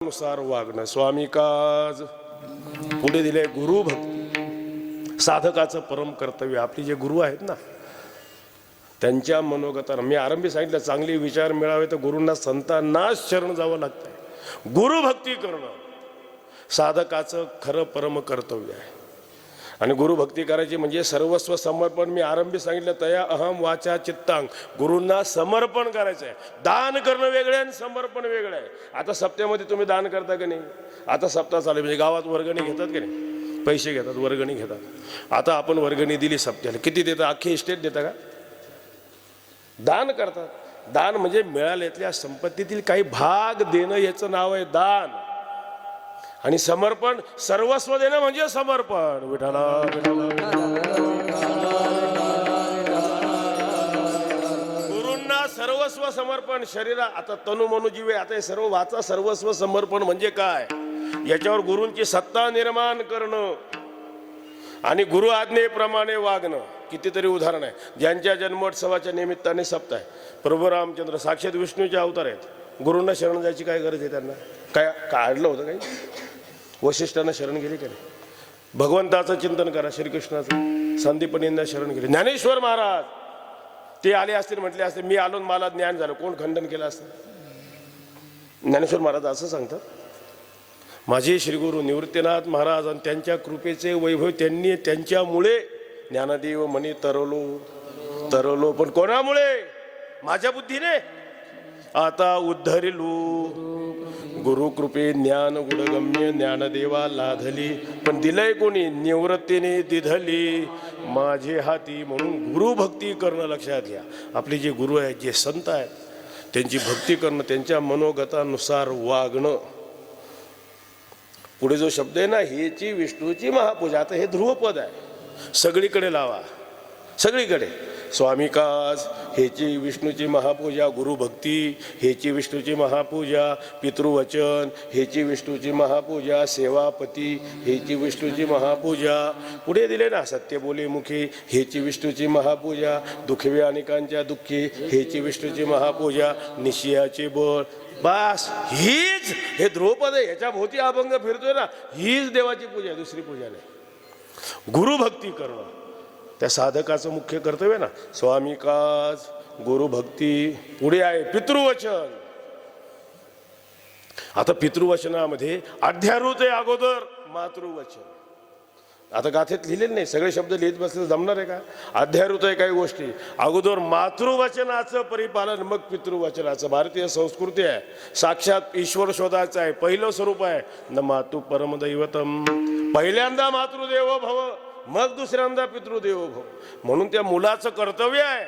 नुसार वागणं. स्वामी काज पुढे दिले गुरु भक्ती, साधकाचं परम कर्तव्य. आपले जे गुरु आहेत ना त्यांच्या मनोगतानं मी आरंभी सांगितलं, चांगले विचार मिळावे तर गुरूंना संतांनाच शरण जावं लागतंय. गुरु भक्ती करणं साधकाचं खरं परम कर्तव्य आहे. आणि गुरुभक्ती करायची म्हणजे सर्वस्व समर्पण. मी आरंभी सांगितलं, तया अहम वाचा चित्तांग. गुरूंना समर्पण करायचं आहे. दान करणं वेगळं आणि समर्पण वेगळं आहे. आता सप्त्यामध्ये तुम्ही दान करता की नाही? आता सप्ताह चालू म्हणजे गावात वर्गणी घेतात की नाही? पैसे घेतात, वर्गणी घेतात. आता आपण वर्गणी दिली सप्त्याला, किती देतात? अख्खी इस्टेट देता का? दान करतात. दान म्हणजे मिळालेल्या संपत्तीतील काही भाग देणं, याचं नाव आहे दान. आणि समर्पण, सर्वस्व देणं म्हणजे समर्पण. विठाला गुरूंना सर्वस्व समर्पण. शरीरा आता तनु मनु जीवे, आता हे सर्व वाचा. सर्वस्व समर्पण म्हणजे काय? याच्यावर गुरूंची सत्ता निर्माण करणं आणि गुरु आज्ञेप्रमाणे वागणं. कितीतरी उदाहरण आहे. ज्यांच्या जन्मोत्सवाच्या निमित्ताने सप्ताह आहे. प्रभू रामचंद्र साक्षात विष्णूचे अवतार आहेत. गुरूंना शरण जायची काय गरज आहे? त्यांना काय काढलं होतं? काही वशिष्ठांना शरण गेली का नाही? भगवंताचं चिंतन करा, श्रीकृष्णाचं. संदीपनींना शरण गेले. ज्ञानेश्वर महाराज ते आले असतील, म्हटले असते मी आलो मला ज्ञान झालं, कोण खंडन केलं असतं? ज्ञानेश्वर महाराज असं सांगतात, माझे श्रीगुरु निवृत्तीनाथ महाराज आणि त्यांच्या कृपेचे वैभव, त्यांनी त्यांच्यामुळे ज्ञानदेव म्हणे तरलो. पण कोणामुळे? माझ्या बुद्धीने. आता उद्धरिलू गुरु कृपे ज्ञान गुणगम्य, ज्ञानदेवा लाधली. पण दिलंय कोणी? निवृत्तीने दिधली माझे हाती. म्हणून गुरुभक्ती करणं लक्षात घ्या. आपले जे गुरु आहेत, जे संत आहेत, त्यांची भक्ती करणं, त्यांच्या मनोगतानुसार वागणं. पुढे जो शब्द आहे ना, हेची विष्णूची महापूजा. आता हे ध्रुवपद आहे, सगळीकडे लावा, सगळीकडे. स्वामी काज हेची विष्णूची महापूजा, गुरुभक्ती हेची विष्णूची महापूजा, पितृवचन हेची विष्णूची महापूजा, सेवापती हेची विष्णूची महापूजा. पुढे दिले ना, सत्य बोले मुखी हेची विष्णूची महापूजा, दुखवे अनेकांच्या दुःखी हेची विष्णूची महापूजा, निश्चयाचे बळ. बस हीच हे ध्रुवपद आहे. याच्या भोवती अभंग फिरतोय ना, हीच देवाची पूजा आहे, दुसरी पूजा नाही. गुरुभक्ती करणं त्या साधकाचं मुख्य कर्तव्य ना. स्वामी काज गुरुभक्ती. पुढे आहे पितृवचन. आता पितृवचनामध्ये अध्यारूत आहे अगोदर, मातृवचन. आता गाथेत लिहिलेलं नाही, सगळे शब्द लिहित बसले जमणार आहे का? अध्यारूत आहे काही गोष्टी. अगोदर मातृवचनाचं परिपालन, मग पितृवचनाचं. भारतीय संस्कृती आहे, साक्षात ईश्वर शोधाचं आहे. पहिलं स्वरूप आहे न मातु परमदैवतम. पहिल्यांदा मातृदेवो भव, मग दुसऱ्यांदा पितृदेवो भव. म्हणून त्या मुलाचं कर्तव्य आहे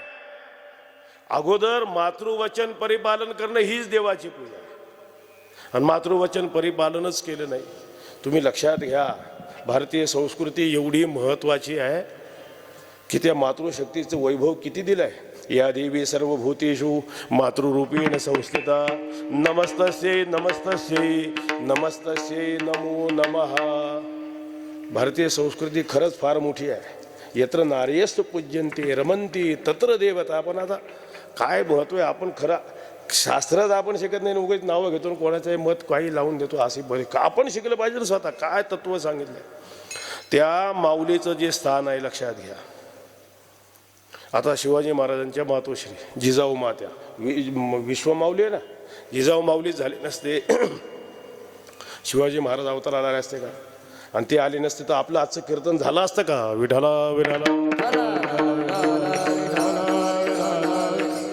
अगोदर मातृवचन परिपालन करणं, हीच देवाची पूजा आहे. आणि मातृवचन परिपालनच केलं नाही. तुम्ही लक्षात घ्या, भारतीय संस्कृती एवढी महत्त्वाची आहे की त्या मातृशक्तीचं वैभव किती दिलं आहे. या देवी सर्वभूतेषु मातृरूपेण संस्थिता. नमस्तस्यै नमस्तस्यै नमस्तस्यै नमो नमः. भारतीय संस्कृती खरंच फार मोठी आहे. यत्र नार्यस्तु पूज्यन्ते रमन्ति तत्र देवता. आपण आता काय महत्त्व आहे? आपण खरा शास्त्रात आपण शिकत नाही, उगाच नावं घेतो, कोणाचं मत काही लावून देतो. असे बरे का आपण शिकलं पाहिजे ना. स्वतः काय तत्व सांगितलं त्या माऊलीचं जे स्थान आहे लक्षात घ्या. आता शिवाजी महाराजांच्या मातोश्री जिजाऊ मात्या विश्वमाऊली आहे ना. जिजाऊ माऊली झाले नसते शिवाजी महाराज अवतार आले असते का? आणि ते आले नसते तर आपलं आजचं कीर्तन झालं असतं का? विठाला विठाला.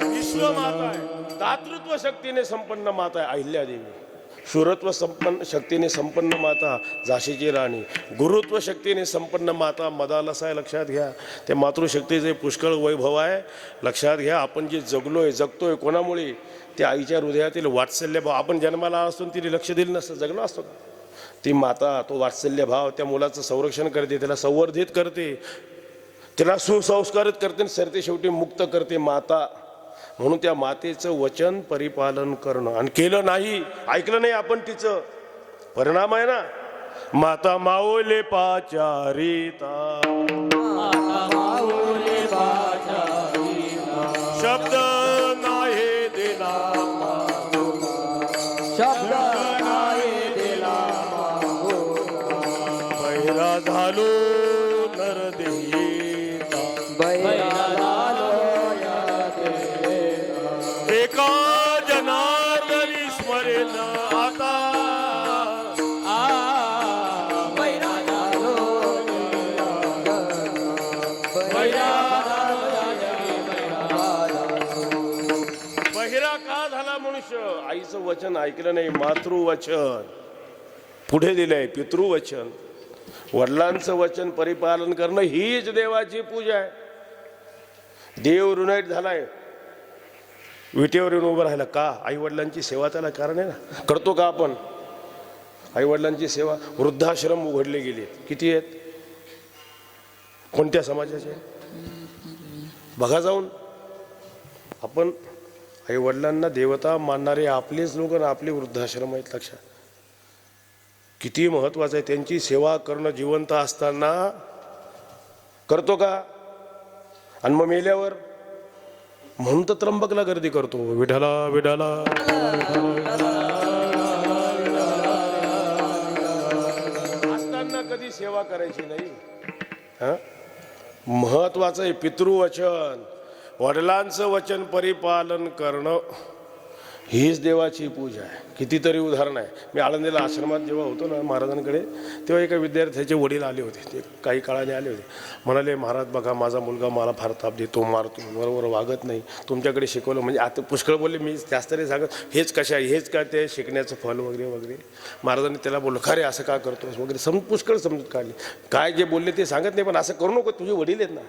विश्वमाता आहे, दातृत्व शक्तीने संपन्न माता आहे अहिल्यादेवी. शूरत्व संपन्न शक्तीने संपन्न माता झाशीची राणी. गुरुत्व शक्तीने संपन्न माता मदालसा आहे. लक्षात घ्या, त्या मातृशक्तीचे पुष्कळ वैभव आहे. लक्षात घ्या, आपण जे जगतोय कोणामुळे? त्या आईच्या हृदयातील वात्सल्य भाव. आपण जन्माला असतो तिने लक्ष दिलं नसतं, जगलो असतो. ती माता तो वात्सल्य भाव त्या मुलाचं संरक्षण करते, त्याला संवर्धित करते, त्याला सुसंस्कारित करते, सरते शेवटी मुक्त करते माता. म्हणून त्या मातेचं वचन परिपालन करणं. आणि केलं नाही, ऐकलं नाही आपण, तिचं परिणाम आहे ना. माता माऊले पाचारिता, शब्द नाही देना, शब्द नाही वचन ऐकलं नाही, मातृवचन पुढे दिलंय, पितृवचन. वडिलांचं वचन परिपालन करणं हीच देवाची पूजा आहे. देव रुनाईट झालाय, विटेवर येऊन उभं राहिला का? आई वडिलांची सेवा त्याला कारण आहे ना. करतो का आपण आई वडिलांची सेवा? वृद्धाश्रम उघडले गेले, किती आहेत? कोणत्या समाजाचे? बघा जाऊन. आपण आई वडिलांना देवता मानणारे आपलेच लोक आणि आपले वृद्धाश्रम आहेत. लक्षात, किती महत्वाचं आहे. त्यांची सेवा करणं जिवंत असताना करतो का? आणि मग मेल्यावर म्हणून तर त्र्यंबकला गर्दी करतो, विठाला विठाला. असताना कधी सेवा करायची नाही. महत्वाचं आहे पितृवचन, वडिलांचं वचन परिपालन करणं हीच देवाची पूजा आहे. कितीतरी उदाहरण आहे. मी आळंदीला आश्रमात जेव्हा होतो ना महाराजांकडे, तेव्हा एका विद्यार्थ्याचे वडील आले होते. ते काही काळाने आले होते. म्हणाले, महाराज बघा माझा मुलगा मला फार ताप देतो, मारतो, बरोबर वागत नाही, तुमच्याकडे शिकवलं. म्हणजे आता पुष्कळ बोलले, मी जास्त नाही सांगत, हेच कशा, हेच का ते शिकण्याचं फल वगैरे वगैरे. महाराजांनी त्याला बोललं, खरे असं का करतोस वगैरे पुष्कळ समजूत काढली. काय जे बोलले ते सांगत नाही, पण असं करू नको, तुझे वडील आहेत ना.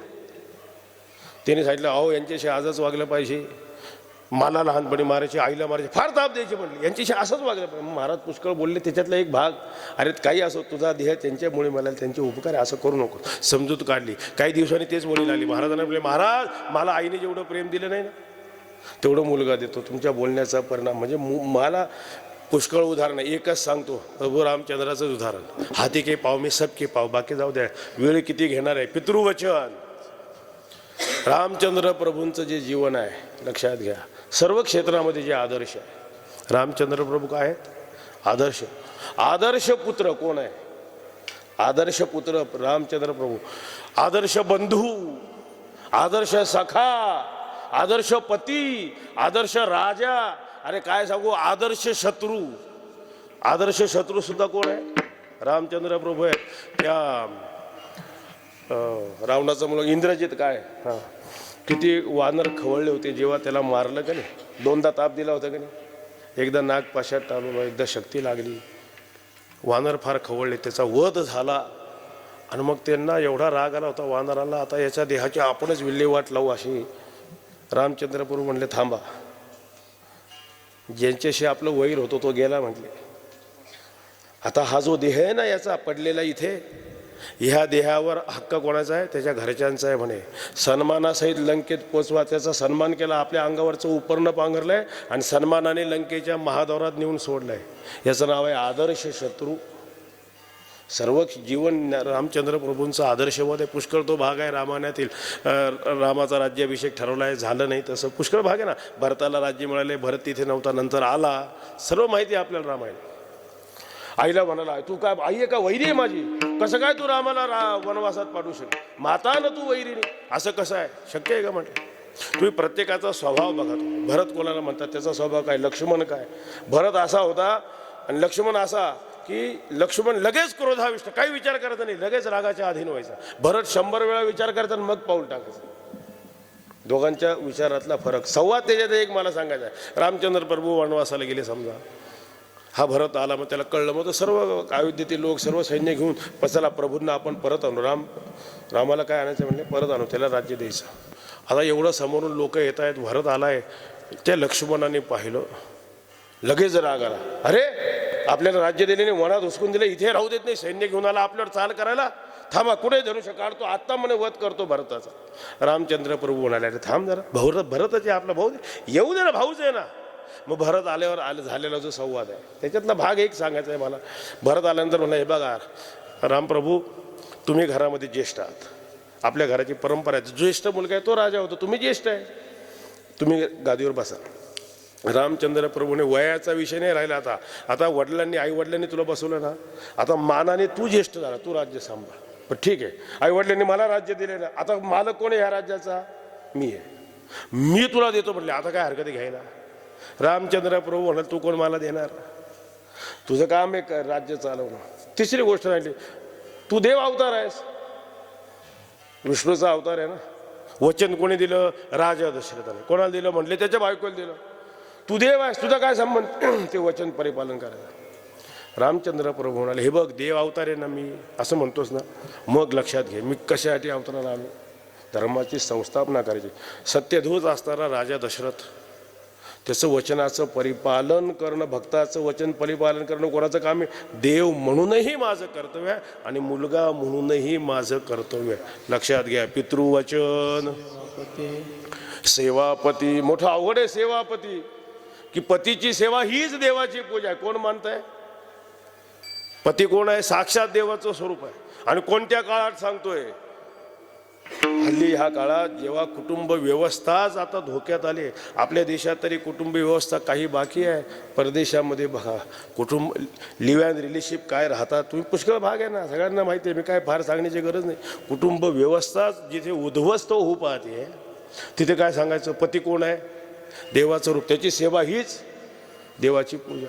त्याने सांगितलं, अहो यांच्याशी आजच वागलं पाहिजे. मला लहानपणी मारायचे, आईला मारायचे, फार ताप द्यायचे, म्हणले यांच्याशी असंच वागलं पाहिजे. महाराज पुष्कळ बोलले, त्याच्यातला एक भाग, अरे काही असो, तुझा देह त्यांच्यामुळे मला त्यांचे उपकार आहे, असं करू नको. समजूत काढली. काही दिवसांनी तेच वडील आली महाराजांना बोलले, महाराज मला आईने जेवढं प्रेम दिलं नाही ना, तेवढं मुलगा देतो. तुमच्या बोलण्याचा परिणाम. म्हणजे मला पुष्कळ उदाहरण आहे, एकच सांगतो, प्रभू रामचंद्राचं उदाहरण. हाती के पाव मी सबके पाव, बाकी जाऊ द्या, वेळ किती घेणार आहे. पितृवचन, रामचंद्र प्रभूंचं जे जीवन आहे, लक्षात घ्या, सर्व क्षेत्रामध्ये जे आदर्श आहे. रामचंद्र प्रभू काय आहेत? आदर्श. आदर्श पुत्र कोण आहे? आदर्श पुत्र रामचंद्र प्रभू. आदर्श बंधू, आदर्श सखा, आदर्श पती, आदर्श राजा. अरे काय सांगू, आदर्श शत्रू. आदर्श शत्रू सुद्धा कोण आहे? रामचंद्र प्रभू आहेत. त्या रावणाचा मुलगा इंद्रजित काय, किती वानर खवळले होते जेव्हा त्याला मारलं का नाही. दोनदा ताप दिला होता का नाही. एकदा नाग पाशात टाळून, एकदा शक्ती लागली. वानर फार खवळले, त्याचा वध झाला. आणि मग त्यांना एवढा राग आला होता वानराला, आता याच्या देहाची आपणच विल्हेवाट लावू अशी. रामचंद्र प्रभू म्हणले, थांबा, ज्यांच्याशी आपलं वैर होतो तो गेला म्हटले. आता हा जो देह आहे ना याचा पडलेला इथे, ह्या देहावर हक्क कोणाचा आहे? त्याच्या घरच्यांचा आहे म्हणे. सन्मानासहित लंकेत पोचवा. त्याचा सन्मान केला, आपल्या अंगावरचं उपरणं पांघरलंय आणि सन्मानाने लंकेच्या महादौरात नेऊन सोडलंय. याचं नाव आहे आदर्श शत्रू. सर्व जीवन रामचंद्र प्रभूंचं आदर्शवत आहे. पुष्कळ तो भाग आहे रामायणातील. रामाचा राज्याभिषेक ठरवला आहे, झालं नाही तसं पुष्कळ भाग आहे ना. भरताला राज्य मिळाले, भरत तिथे नव्हता, नंतर आला. सर्व माहिती आहे आपल्याला रामायण. आईला म्हणाला, तू काय आई आहे का, वैरी आहे माझी, कसं काय तू रामाला वनवासात पाठवू शकते? माता ना तू वैरी नाही, असं कसं आहे, शक्य आहे का म्हटलं. तुम्ही प्रत्येकाचा स्वभाव बघा. भरत कोणाला म्हणतात, त्याचा स्वभाव काय, लक्ष्मण काय. भरत असा होता आणि लक्ष्मण असा की लक्ष्मण लगेच क्रोधाविष्ट, काही विचार करायचा नाही, लगेच रागाच्या अधीन व्हायचा. भरत 100 वेळा विचार करतात मग पाऊल टाकायचं. दोघांच्या विचारातला फरक, संवाद त्याच्यात एक मला सांगायचा आहे. रामचंद्र प्रभू वनवासाला गेले समजा, हा भरत आला, मग त्याला कळलं, मग तो सर्व अयोध्येतील लोक सर्व सैन्य घेऊन चला प्रभूंना आपण परत आणू. रामाला काय आणायचं म्हणले, परत आणू, त्याला राज्य द्यायचं. आता एवढं समोरून लोक येत आहेत, भरत आलाय, त्या लक्ष्मणाने पाहिलं, लगेच राग आला. अरे आपल्याला राज्य दिले नाही, वनात हुसकून दिले, इथे राहू देत नाही, सैन्य घेऊन आला आपल्यावर चाल करायला. थांबा, कुठे धनुष्य काढतो, आत्ता म्हणे वध करतो भरताचा. रामचंद्र प्रभू म्हणाले, अरे थांब जरा, भरतच आपला भाऊ, येऊ दे ना, भाऊच आहे ना. मग भरत आल्यावर झालेला जो संवाद आहे त्याच्यातला भाग एक सांगायचा आहे मला. भरत आल्यानंतर म्हणलं, हे बघा रामप्रभू, तुम्ही घरामध्ये ज्येष्ठ आहात, आपल्या घराची परंपरा आहे, ज्येष्ठ मुलगा आहे तो राजा होतो, तुम्ही ज्येष्ठ आहे, तुम्ही गादीवर बसा. रामचंद्र प्रभूने वयाचा विषय नाही राहिला. आता वडिलांनी, आई वडिलांनी तुला बसवलं ना, आता मानाने तू ज्येष्ठ झाला, तू राज्य सांभाळ. पण ठीक आहे, आई वडिलांनी मला राज्य दिले ना, आता मालक कोण आहे ह्या राज्याचा? मी आहे, मी तुला देतो म्हटले, आता काय हरकत घ्यायला. रामचंद्र प्रभू म्हणाल, तू कोण मला देणार, तुझं काम आहे राज्य चालवणं. तिसरी गोष्ट राहिली, तू देव अवतार आहेस, विष्णूचा अवतार आहे ना. वचन कोणी दिलं? राजा दशरथाने. कोणाला दिलं म्हटले? त्याच्या बायकोला दिलं. तू देव आहेस, तुझा काय संबंध ते वचन परिपालन करायचं. रामचंद्र प्रभू म्हणाले, हे बघ देव अवतार आहे ना मी, असं म्हणतोस ना, मग लक्षात घे मी कशासाठी अवताराला आलो. धर्माची संस्थापना करायची. सत्यधूत असणारा राजा दशरथ, त्याचं वचनाचं परिपालन करणं, भक्ताचं वचन परिपालन करणं कोणाचं काम आहे? देव म्हणूनही माझं कर्तव्य आहे आणि मुलगा म्हणूनही माझं कर्तव्य आहे. लक्षात घ्या. पितृवचन, सेवापती. मोठं अवघड आहे सेवापती, की पतीची सेवा हीच देवाची पूजा आहे. कोण मानताय? पती कोण आहे? साक्षात देवाचं स्वरूप आहे. आणि कोणत्या काळात सांगतोय? हल्ली ह्या काळात जेव्हा कुटुंब व्यवस्थाच आता धोक्यात आली. आपल्या देशात तरी कुटुंब व्यवस्था काही बाकी आहे. परदेशामध्ये बघा कुटुंब लिव्ह अँड रिलेशनशिप काय राहतात, तुम्ही पुष्कळ भाग आहे ना, सगळ्यांना माहिती आहे, मी काय फार सांगण्याची गरज नाही. कुटुंब व्यवस्थाच जिथे उद्ध्वस्त होऊ पाहते तिथे काय सांगायचं? पती कोण आहे? देवाचं रूप. त्याची सेवा हीच देवाची पूजा.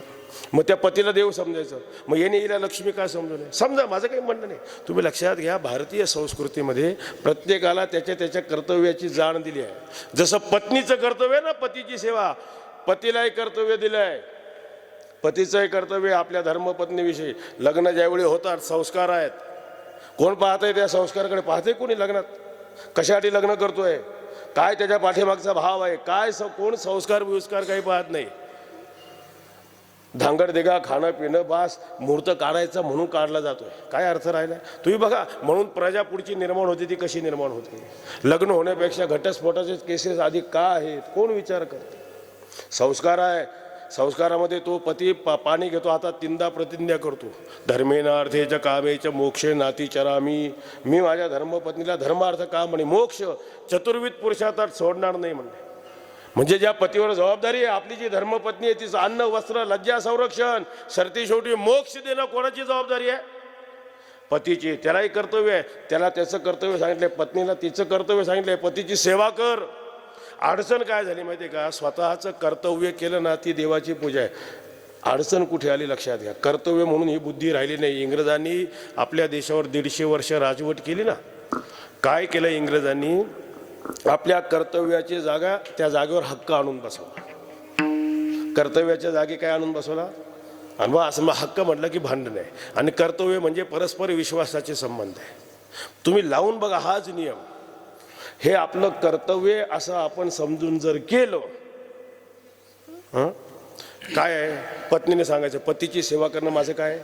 मग त्या पतीला देव समजायचं. मग येणे हिला लक्ष्मी काय समजू नये? समजा, माझं काही म्हणणं नाही. तुम्ही लक्षात घ्या, भारतीय संस्कृतीमध्ये प्रत्येकाला त्याच्या त्याच्या कर्तव्याची जाण दिली आहे. जसं पत्नीचं कर्तव्य आहे ना, पतीची सेवा, पतीलाही कर्तव्य दिलं आहे. पतीचंही कर्तव्य आपल्या धर्मपत्नीविषयी. लग्न ज्यावेळी होतात संस्कार आहेत. कोण पाहतंय त्या संस्काराकडे? पाहते कोणी लग्नात? कशासाठी लग्न करतोय, काय त्याच्या पाठीमागचा भाव आहे, काय कोण संस्कार विस्कार काही पाहत नाही. धांगड देगा, खाणं पिणं, बास, मुहूर्त काढायचा म्हणून काढला जातोय. काय अर्थ राहिला? तुम्ही बघा, म्हणून प्रजा पुढची निर्माण होते ती कशी निर्माण होते? लग्न होण्यापेक्षा घटस्फोटाचे केसेस अधिक का आहेत? कोण विचार करते? संस्कार आहे. संस्कारामध्ये तो पती पाणी घेतो हातात, तीनदा प्रतिज्ञा करतो, धर्मेण अर्थेच कामेच मोक्षे नाती चरामी. मी माझ्या धर्मपत्नीला धर्मार्थ काम आणि मोक्ष चतुर्विध पुरुषार्थात सोडणार नाही म्हणले. म्हणजे ज्या पतीवर जबाबदारी आहे, आपली जी धर्मपत्नी आहे तिचं अन्न वस्त्र लज्जा संरक्षण, सरती शेवटी मोक्ष देणं कोणाची जबाबदारी आहे? पतीची. त्यालाही कर्तव्य आहे, त्याला त्याचं कर्तव्य सांगितलंय, पत्नीला तिचं कर्तव्य सांगितलंय, पतीची सेवा कर. अडचण काय झाली माहिती आहे का? स्वतःचं कर्तव्य केलं ना, ती देवाची पूजा आहे. अडचण कुठे आली लक्षात घ्या. कर्तव्य म्हणून ही बुद्धी राहिली नाही. इंग्रजांनी आपल्या देशावर 150 वर्ष राजवट केली ना. काय केलं इंग्रजांनी? आपल्या कर्तव्याची जागा त्या जागेवर हक्क आणून बसवला. कर्तव्याच्या जागी काय आणून बसवला? आणि मग असं हक्क म्हटलं की भांडण आहे. आणि कर्तव्य म्हणजे परस्पर विश्वासाचे संबंध आहे. तुम्ही लावून बघा, हाच नियम. हे आपलं कर्तव्य असं आपण समजून जर केलं, काय आहे? पत्नीने सांगायचं पतीची सेवा करणं माझं काय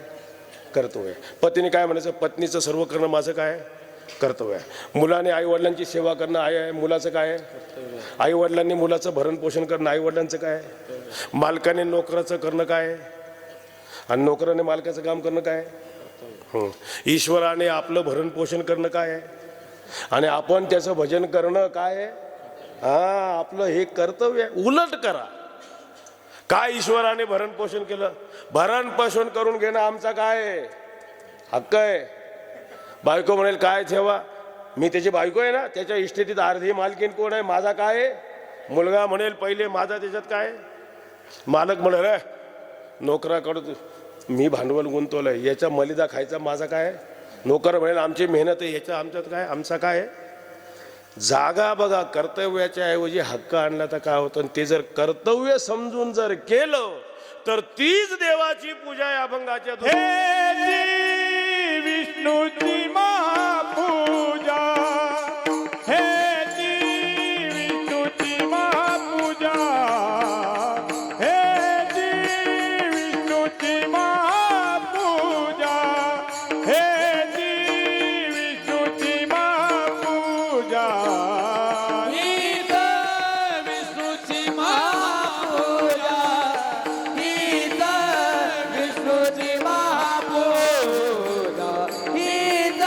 कर्तव्य आहे. पतीने काय म्हणायचं? पत्नीचं सर्व करणं माझं काय कर्तव्य आहे. मुलाने आई वडिलांची सेवा करणं आहे मुलाचं काय आहे? आई वडिलांनी मुलाचं भरण पोषण करणं आई वडिलांचं काय आहे? मालकाने नोकराचं करणं काय आहे? आणि नोकराने मालकाचं काम करणं काय आहे? ईश्वराने आपलं भरण पोषण करणं काय आहे? आणि आपण त्याचं भजन करणं काय आहे? आपलं हे कर्तव्य आहे. उलट करा. काय ईश्वराने भरण पोषण केलं? भरण पोषण करून घेणं आमचा काय आहे? हक्क आहे. बायको म्हणेल काय ठेवा, मी त्याची बायको आहे ना, त्याच्या इस्टेटीत अर्धी मालकीन कोण आहे? माझा काय आहे? मुलगा म्हणेल पहिले माझा त्याच्यात काय? मालक म्हणेल नोकराकडं मी भांडवल गुंतवलंय, याचा मलिदा खायचा माझा काय? नोकर म्हणेल आमची मेहनत आहे, याच्या आमच्यात काय? आमचा काय आहे? जागा बघा. कर्तव्याच्या ऐवजी हक्क आणला तर काय होतं? ते जर कर्तव्य समजून जर केलं तर तीच देवाची पूजा आहे. अभंगाच्या विष्णूची महापूजा, हे ती विष्णूची महापूजा, हे ती विष्णूची महापूजा, हे ती विष्णूची महापूजा. हीच विष्णूची महापूजा, हीच विष्णूची महापूजा, हीच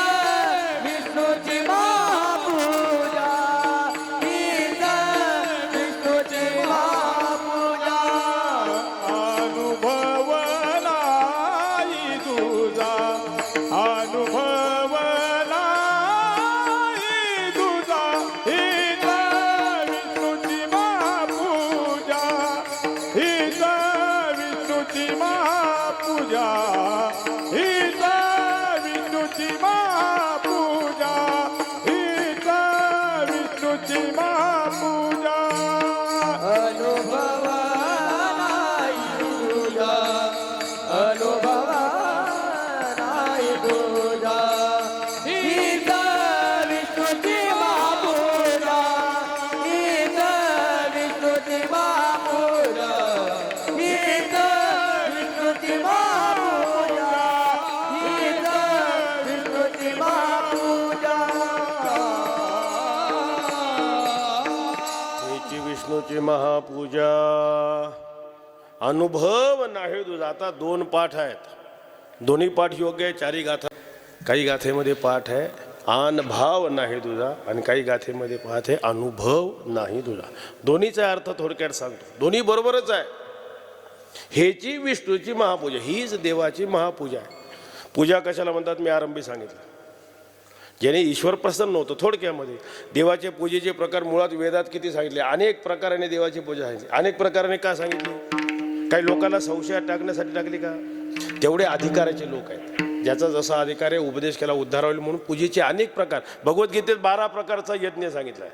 विष्णूची महापूजा अनुभव नाही तुझा. आता 2 पाठ आहेत, दोन्ही पाठ योग्य आहे. 4 गाथा, काही गाथेमध्ये पाठ आहे आन भाव नाही तुझा आणि काही गाथेमध्ये पाठ आहे अनुभव नाही तुझा. दोन्हीचा अर्थ थोडक्यात सांगतो, दोन्ही बरोबरच आहे. हेची विष्णूची महापूजा, हीच देवाची महापूजा आहे. पूजा कशाला म्हणतात मी आरंभी सांगितलं. ज्याने ईश्वर प्रसन्न होतो. थोडक्यामध्ये देवाचे पूजेचे प्रकार मुळात वेदात किती सांगितले, अनेक प्रकाराने देवाची पूजा सांगितली. अनेक प्रकाराने का सांगितली? काही लोकांना संशयात टाकण्यासाठी टाकली का? तेवढे अधिकाराचे लोक आहेत, ज्याचा जसा अधिकार आहे उपदेश केला उद्धार होईल म्हणून पूजेचे अनेक प्रकार. भगवद्गीतेत 12 प्रकारचा यज्ञ सांगितला आहे.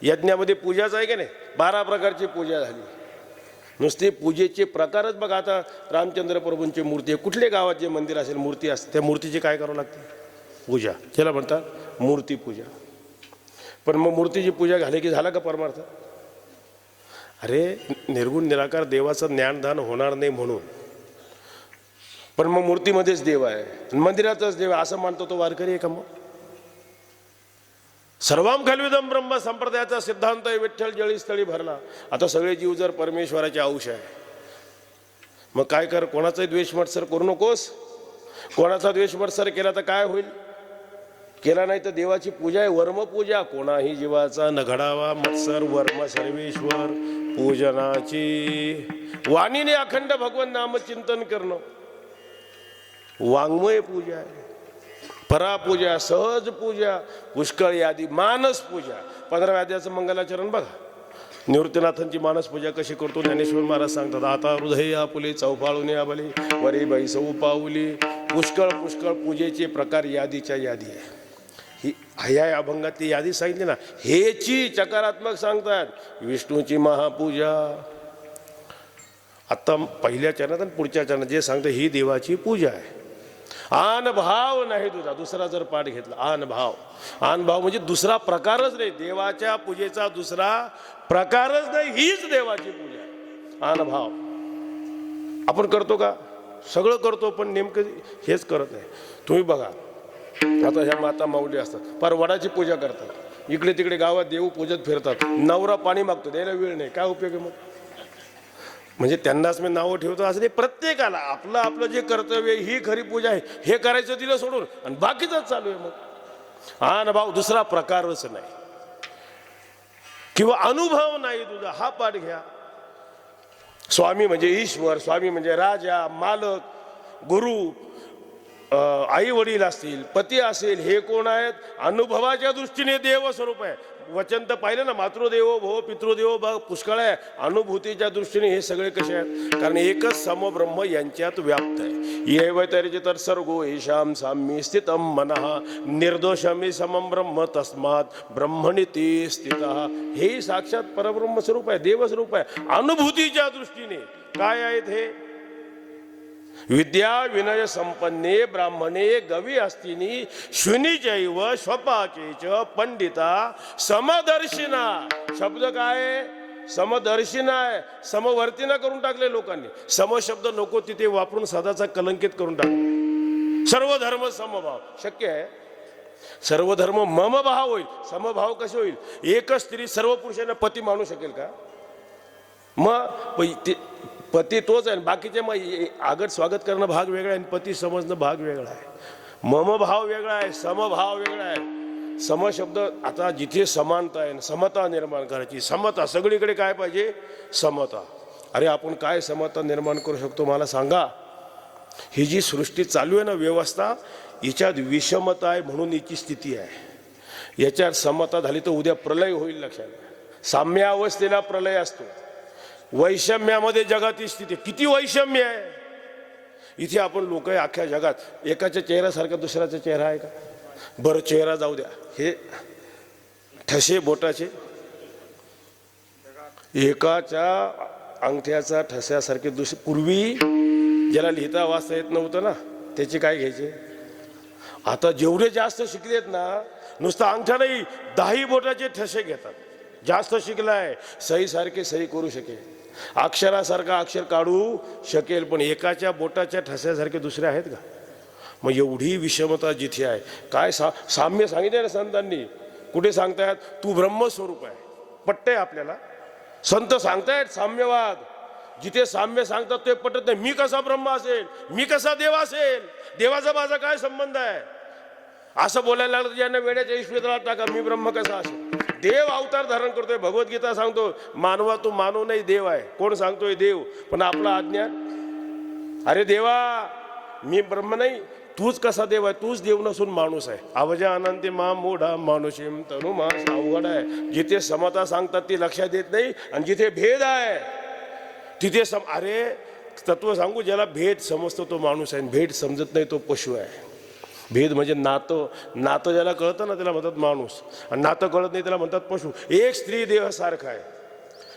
यज्ञामध्ये पूजाच आहे की नाही, 12 प्रकारची पूजा झाली. नुसते पूजेचे प्रकारच बघा. आता रामचंद्र प्रभूंची मूर्ती आहे, कुठल्या गावात जे मंदिर असेल मूर्ती असते, त्या मूर्तीची काय करावं लागते? पूजा. त्याला म्हणतात मूर्ती पूजा. पण मग मूर्तीची पूजा झाली की झाला का परमार्थ? अरे निर्गुण निराकार देवाचं ज्ञानदान होणार नाही म्हणून. पण मग मूर्तीमध्येच देव आहे, मंदिरातच देव आहे असं मानतो तो वारकरी आहे का? मग सर्वम खल्विदम ब्रह्म संप्रदायाचा सिद्धांत आहे विठ्ठल जळी स्थळी भरला. आता सगळे जीव जर परमेश्वराचे अंश आहे, मग काय कर? कोणाचाही द्वेष मत्सर करू नकोस. कोणाचा द्वेष मत्सर केला तर काय होईल? केला नाही तर देवाची पूजा आहे वर्म पूजा. कोणाही जीवाचा न घडावा मत्सर वर्म सर्वेश्वर पूजनाची. वाणीने अखंड भगवन नाम चिंतन करणं वाङ्मय पूजा आहे. परापूजा, सहज पूजा, पुष्कळ यादी, मानस पूजा. 15व्या अध्यायाचं मंगलाचरण बघा. निवृत्तीनाथांची मानस पूजा कशी करतो ज्ञानेश्वर महाराज सांगतात. आता हृदय आपुले चौफाळून आबले वरी बैसऊ पाऊली. पुष्कळ पुष्कळ पूजेचे प्रकार यादीच्या यादी आहे. ही ह्या अभंगातली यादी सांगितली ना, हेची चकारात्मक सांगतात विष्णूची महापूजा. आता पहिल्या चरणात आणि पुढच्या चरणात जे सांगतं ही देवाची पूजा आहे. आन भाव नाही तुझा. दुसरा जर पाठ घेतला आन भाव, आन भाव म्हणजे दुसरा प्रकारच नाही. देवाच्या पूजेचा दुसरा प्रकारच नाही, हीच देवाची पूजा आहे. आन भाव आपण करतो का? सगळं करतो, पण नेमकं हेच करत नाही. तुम्ही बघा आता ह्या माता माऊली असतात, फार वडाची पूजा करतात, इकडे तिकडे गावात देव पूजत फिरतात. नवरा पाणी मागतो, द्यायला वेळ नाही, काय उपयोग आहे मग? म्हणजे त्यांनाच मी नावं ठेवतो असं नाही. प्रत्येकाला आपलं आपलं जे कर्तव्य ही खरी पूजा आहे, हे करायचं दिलं सोडून आणि बाकीचंच चालू आहे. मग हा ना भाऊ दुसरा प्रकारच नाही किंवा अनुभव नाही तुझा. हा पाठ घ्या. स्वामी म्हणजे ईश्वर, स्वामी म्हणजे राजा, मालक, गुरु, आई वडील असतील, पती असेल, हे कोण आहेत? अनुभवाच्या दृष्टीने देव स्वरूप आहे. वचन तर पाहिलं ना, मातृदेवो भव पितृदेवो भव, पुष्कळ आहे. अनुभूतीच्या दृष्टीने हे सगळे कसे आहेत? कारण एकच समब्रह्म यांच्यात व्याप्त आहे. ये वैतरिचे तर सर्गो येशाम साम्य स्थितम मनः निर्दोषमी समम ब्रह्म तस्मात ब्रह्मणिती स्थित. हे साक्षात परब्रह्म स्वरूप आहे, देवस्वरूप आहे. अनुभूतीच्या दृष्टीने काय आहेत हे? विद्या विनय संपन्ने ब्राह्मणे गवी असतिनी शुनीचैव स्वपाचेच पंडिता समदर्शिना. शब्द काय? समदर्शिना आहे. समवर्तीना करून टाकले लोकांनी. सम शब्द नको तिथे वापरून सदाचा कलंकित करून टाकले. सर्व धर्म समभाव शक्य आहे? सर्व धर्म मम भाव होईल, समभाव कसे होईल? एकच स्त्री सर्व पुरुषांना पती मानू शकेल का? मग पती तोच आहे, बाकीचे मग आगत स्वागत करणं भाग वेगळा आहे आणि पती समजणं भाग वेगळा आहे. मम भाव वेगळा आहे, समभाव वेगळा आहे. सम शब्द आता जिथे समानता आहे, समता निर्माण करायची. समता सगळीकडे काय पाहिजे? समता. अरे आपण काय समता निर्माण करू शकतो मला सांगा? ही जी सृष्टी चालू आहे ना व्यवस्था, हिच्यात विषमता आहे म्हणून हिची स्थिती आहे. याच्यात समता झाली तर उद्या प्रलय होईल. लक्षात. साम्यावस्थेला प्रलय असतो. वैषम्यामध्ये जगाची स्थिती. किती वैषम्य आहे इथे. आपण लोक आहे अख्ख्या जगात एकाच्या चेहऱ्यासारखा दुसऱ्याचा चेहरा आहे का? बरं चेहरा जाऊ द्या, हे ठसे बोटाचे एकाच्या अंगठ्याचा ठस्यासारखे दुसरे. पूर्वी ज्याला लिहिता वाचता येत नव्हतं ना त्याचे काय घ्यायचे? आता जेवढे जास्त शिकलेत ना, नुसतं अंगठा नाही 10 बोटाचे ठसे घेतात. जास्त शिकलाय, सही सारखे सही करू शकेल, अक्षरासारखा अक्षर काढू शकेल, पण एकाच्या बोटाच्या ठस्यासारखे दुसरे आहेत का? मग एवढी विषमता जिथे आहे. काय साम्य सांगितलं ना संतांनी. कुठे सांगतायत? तू ब्रह्मस्वरूप आहे. पट्टय आपल्याला. संत सांगतायत साम्यवाद. जिथे साम्य सांगतात ते पटत नाही. मी कसा ब्रह्म असेल, मी कसा देव असेल, देवाचा माझा काय संबंध आहे, असं बोलायला लागलं. ज्यांना वेड्याच्या ईश्वराला टाका, मी ब्रह्म कसा असेल. देव अवतार धारण करतोय. भगवद्गीता सांगतो मानवा तू मानव नाही देव आहे. कोण सांगतोय? देव. पण आपला अज्ञान. अरे देवा मी ब्रह्म नाही, तूच कसा देव आहे, तूच देव नसून माणूस आहे. अवजा अनंती मा मोढा मानुषीम तनु मा. अवघड आहे. जिथे समता सांगतात ती लक्षात देत नाही, आणि जिथे भेद आहे तिथे अरे तत्व सांगू, ज्याला भेद समजतो तो माणूस आहे, भेद समजत नाही तो पशु आहे. भेद म्हणजे नातं ज्याला कळतं ना त्याला म्हणतात माणूस, आणि नातं कळत नाही त्याला म्हणतात पशु. एक स्त्री देह सारखा आहे.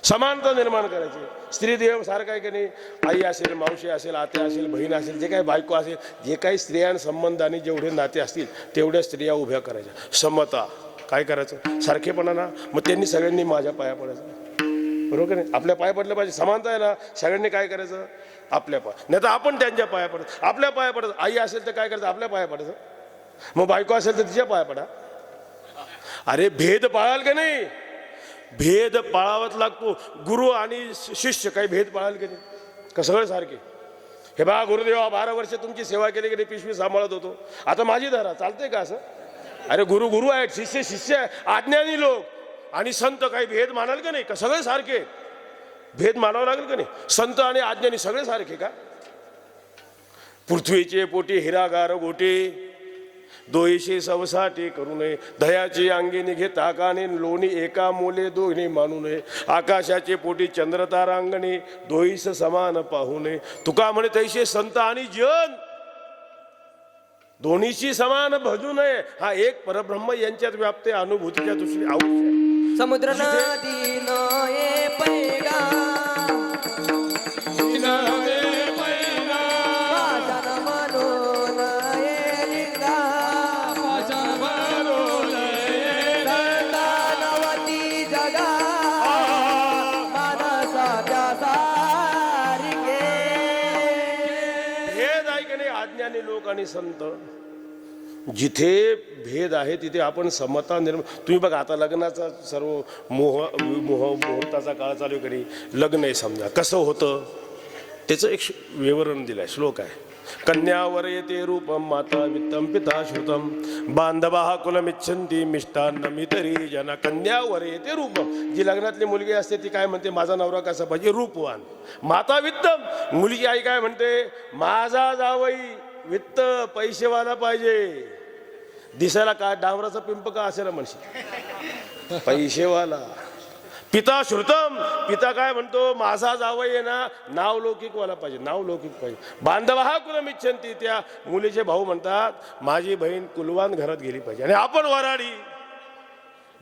समानता निर्माण करायची. स्त्री देह सारखा आहे की नाही. आई असेल, मावशी असेल, आत्या असेल, बहीण असेल, जे काही बायको असेल, जे काही स्त्रियांसंबंधाने जेवढे नाते असतील तेवढ्या स्त्रिया उभ्या करायच्या. समता. काय करायचं? सारखेपणा ना. मग त्यांनी सगळ्यांनी माझ्या पाया पडायचं. बरोबर नाही? आपल्या पाया पडलं पाहिजे. समानता आहे ना. सगळ्यांनी काय करायचं? आपल्या पाय. नाही तर आपण त्यांच्या पाया पडत, आपल्या पाया पडत. आई असेल तर काय करायचं? आपल्या पाया पडायचं. मग बायको असेल तर तिच्या पाया पडा. अरे भेद पाळाल का नाही? भेद पाळावाच लागतो. गुरु आणि शिष्य काही भेद पाळाल की नाही? का सगळे सारखे? हे बा गुरुदेवा 12 वर्ष तुमची सेवा केली की नाही, पिशवी सांभाळत होतो, आता माझी धरा. चालतंय का असं? अरे गुरु गुरु आहेत, शिष्य शिष्य आहे. अज्ञानी लोक आणि संत काही भेद मानाल का नाही? का सगळे सारखे? भेद मानावा लागेल का नाही? संत आणि अज्ञानी सगळे सारखे का? पृथ्वीचे पोटी हिरागार गोटे, दोहीशी सवसाटे करू नये. दह्याची अंगी निघे ताकाने, लोणी एका मोले दोन्ही मानू नये. आकाशाचे पोटी चंद्रतारांगणे, दोहीस समान पाहू नये. तुका म्हणे तैसे संत आणि जन, दोन्हीशी समान भजू नये. हा एक परब्रह्म यांच्यात व्याप्ते अनुभूतीच्या दृष्टीने आवश्यक. समुद्र नदी नये पैगा, भाषण म्हणून ये लिंगा, संतानवती जगा मानसाच्या सारिके. भेद आहे की नाही? अज्ञानी लोक आणि संत. जिथे भेद आहे तिथे आपण समता निर्माण. तुम्ही बघा आता लग्नाचा सर्व मुहूर्ताचा काळ चालू करी. लग्न आहे समजा, कसं होतं त्याचं एक विवरण दिलंय. श्लोक आहे. कन्यावर येते रूपम माता वित्तम पिता श्रुतम, बांधवा कुलमिच्छन्ति मिष्टान्नम इतरी जना. कन्यावर येते रूपम. जी लग्नातली मुलगी असते ती काय म्हणते? माझा नवरा कसा पाहिजे? रूपवान. माता वित्तम. मुलगी आई काय म्हणते? माझा जावई वित्त पैसेवाला पाहिजे. दिसायला काय डांबराचा पिंप का असेल म्हणशी, पैसेवाला. पिता श्रुतम. पिता काय म्हणतो? माझा जावई आहे ना नाव लौकिकवाला पाहिजे, नाव लौकिक पाहिजे. बांधवा कुलमिच्छन्ति. त्या मुलीचे भाऊ म्हणतात माझी बहीण कुलवान घरात गेली पाहिजे, आणि आपण वराडी.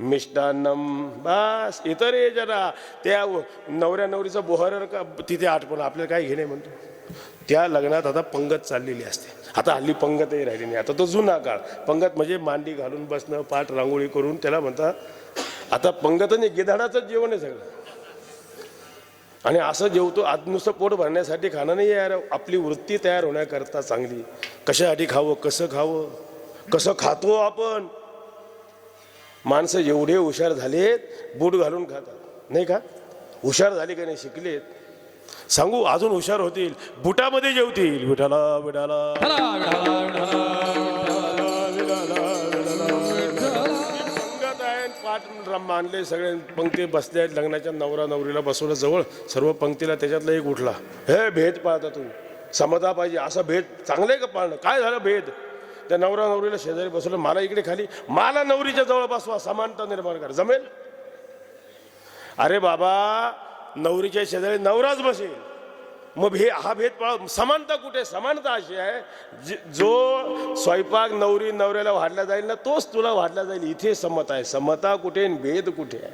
मिष्टान्नम. बस इतर जरा त्या नवऱ्या नवरीचं बोहर का तिथे आठवण. आपल्याला काय घेणे म्हणतो? त्या लग्नात आता पंगत चाललेली असते. आता हल्ली पंगतही राहिली नाही. आता तो जुना काळ. पंगत म्हणजे मांडी घालून बसणं, पाठ रांगोळी करून, त्याला म्हणतात आता पंगत नाही, गिधाडाचंच जेवण आहे सगळं. आणि असं जेवतो. आज नुसतं पोट भरण्यासाठी खाणं नाही यार, आपली वृत्ती तयार होण्याकरता चांगली. कशासाठी खावं, कसं खावं, कसं खातो आपण. माणसं एवढे हुशार झालेत, बूट घालून खातात नाही का? हुशार झाले का नाही? शिकलेत. सांगू अजून हुशार होतील. बुटामध्ये जेवतील. विठाला विठाला पंगत आहे. पाठ मानले सगळे. पंक्ती बसले आहेत. लग्नाच्या नवरा नवरीला बसवलं जवळ. सर्व पंक्तीला त्याच्यातला एक उठला. हे भेद पाळता तू, समता पाहिजे. असा भेद चांगले का पाळणं? काय झालं भेद? त्या नवरा नवरीला शेजारी बसवलं. मला इकडे खाली, मला नवरीच्या जवळ बसवा. समानता निर्माण करा. जमेल? अरे बाबा नवरीच्या शेजारी नवराच बसेल. मग हा भेद पाळ. समानता कुठे? समानता अशी आहे जो स्वयंपाक नवरी नवऱ्याला वाढला जाईल ना तोच तुला वाढला जाईल. इथे समता आहे. समता कुठे? भेद कुठे आहे?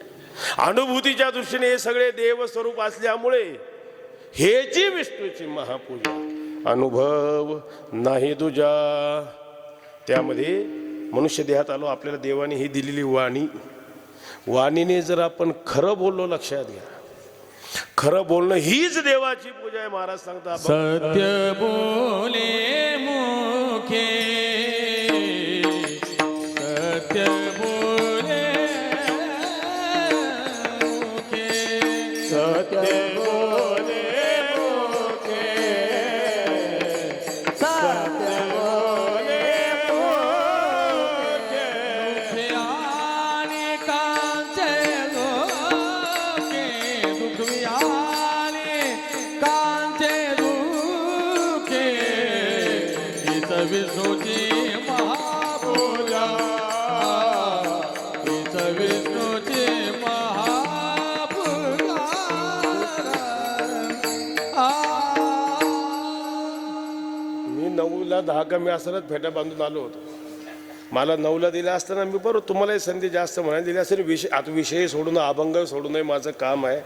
अनुभूतीच्या दृष्टीने हे सगळे देव स्वरूप असल्यामुळे हेची विष्णूची महापूजा. अनुभव नाही तुझा. त्यामध्ये मनुष्य देहात आलो. आपल्याला देवाने ही दिलेली वाणी, वाणीने जर आपण खरं बोललो, लक्षात घ्या, खरं बोलणं हीच देवाची पूजा आहे. महाराज सांगतात सत्य बोले मुखे, सत्य बोले मुखे, विष्णूची महापूजा हीच विष्णूची महापूजा मी 9ला 10 कमी असतानाच फेटा बांधून आलो होतो. मला 9ला दिला असताना मी बरोबर तुम्हालाही संधी जास्त म्हणायला दिली असेल. आता विषय सोडून अभंग सोडून माझं काम आहे.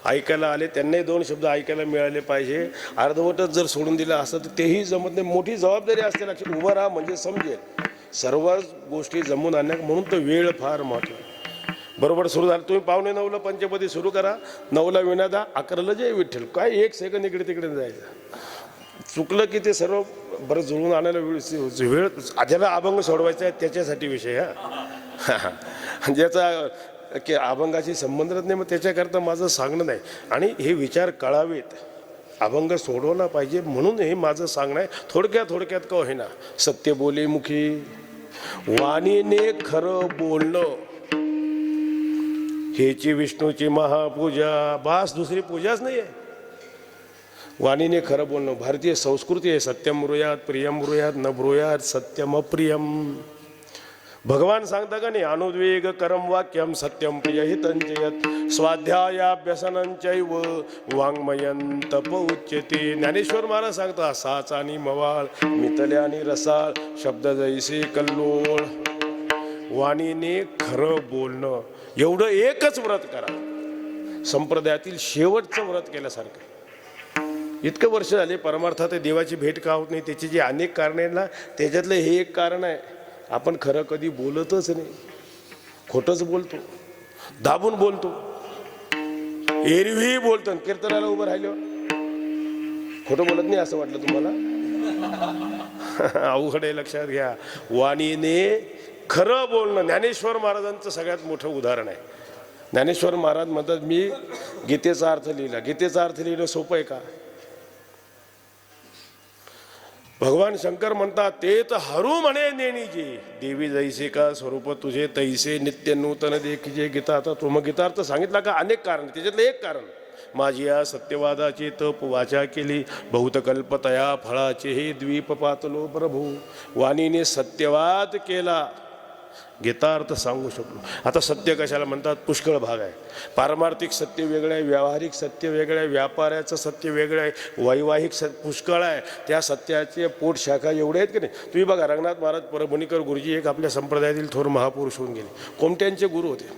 ऐकायला आले त्यांनाही 2 शब्द ऐकायला मिळाले पाहिजे. अर्धवटच जर सोडून दिलं असतं तर तेही जमत नाही. मोठी जबाबदारी असते. लक्षात उभं राहा म्हणजे समजेल सर्व गोष्टी जमून आणण्या. म्हणून तर वेळ फार महत्त्वाचा. बरोबर सुरू झालं. तुम्ही 8:45ला पंचपदी सुरू करा. 9ला विनादा 11ला जय विठ्ठल. काय 1 सेकंद इकडे तिकडे जायचं. चुकलं की ते सर्व बरं जुळून आणायला वेळ ज्याला अभंग सोडवायचा आहे त्याच्यासाठी विषय. हा ज्याचा की अभंगाशी संबंधच नाही मग त्याच्याकरता माझं सांगणं नाही. आणि हे विचार कळावेत. अभंग सोडवला पाहिजे म्हणून हे माझं सांगणं आहे. थोडक्यात का होईना. सत्य बोले मुखी वाणीने खरं बोलणं हेची विष्णूची महापूजा. बास दुसरी पूजाच नाही आहे. वाणीने खरं बोलणं भारतीय संस्कृती आहे. सत्यम ब्रूयात प्रियम ब्रूयात न ब्रूयात सत्यम अप्रियम. भगवान सांगता का नाही अनुद्वेग करम वाक्यम सत्यम प्रिय हितंचयत स्वाध्यायाभ्यसनंचैव वाङ्मयं तप उच्यते. ज्ञानेश्वर महाराज सांगता साच आणि मवाळ मितल्या आणि रसाळ शब्द जैसे कल्लोळ. वाणीने खरं बोलणं एवढं एकच व्रत करा. संप्रदायातील शेवटचं व्रत केल्यासारखं. इतकं वर्ष झाले परमार्थात देवाची भेट का होत नाही त्याची जी अनेक कारणे आहेत ना त्याच्यातलं हे एक कारण आहे. आपण खरं कधी बोलतच नाही. खोटंच बोलतो. दाबून बोलतो. एरवी बोलतो. कीर्तनाला उभं राहिल्यावर खोटं बोलत नाही असं वाटलं तुम्हाला. अवघड आहे. लक्षात घ्या. वाणीने खरं बोलणं ज्ञानेश्वर महाराजांचं सगळ्यात मोठं उदाहरण आहे. ज्ञानेश्वर महाराज म्हणतात मी गीतेचा अर्थ लिहिला. गीतेचा अर्थ लिहिणं सोपं आहे का. भगवान शंकर म्हणतात ते तर हरू म्हणे नेणीजे देवी जैसे का स्वरूप तुझे तैसे नित्य नूतन देखीजे. गीता आता तुम गीतार्थ सांगितला का अनेक कारण. त्याच्यातलं एक कारण माझी या सत्यवादाची तप वाचा केली बहुत कल्पतया फळाचे हे द्वीप पातलो प्रभू. वाणीने सत्यवाद केला गीतार्थ सांगू शकलो. आता सत्य कशाला म्हणतात. पुष्कळ भाग आहे. पारमार्थिक सत्य वेगळं आहे. व्यावहारिक सत्य वेगळं आहे. व्यापाराचं सत्य वेगळं आहे. वैवाहिक पुष्कळ आहे. त्या सत्याचे पोट शाखा एवढे आहेत की नाही. तुम्ही बघा रंगनाथ महाराज परभणीकर गुरुजी एक आपल्या संप्रदायातील थोर महापुरुष होऊन गेले. कोमट्यांचे गुरु होते.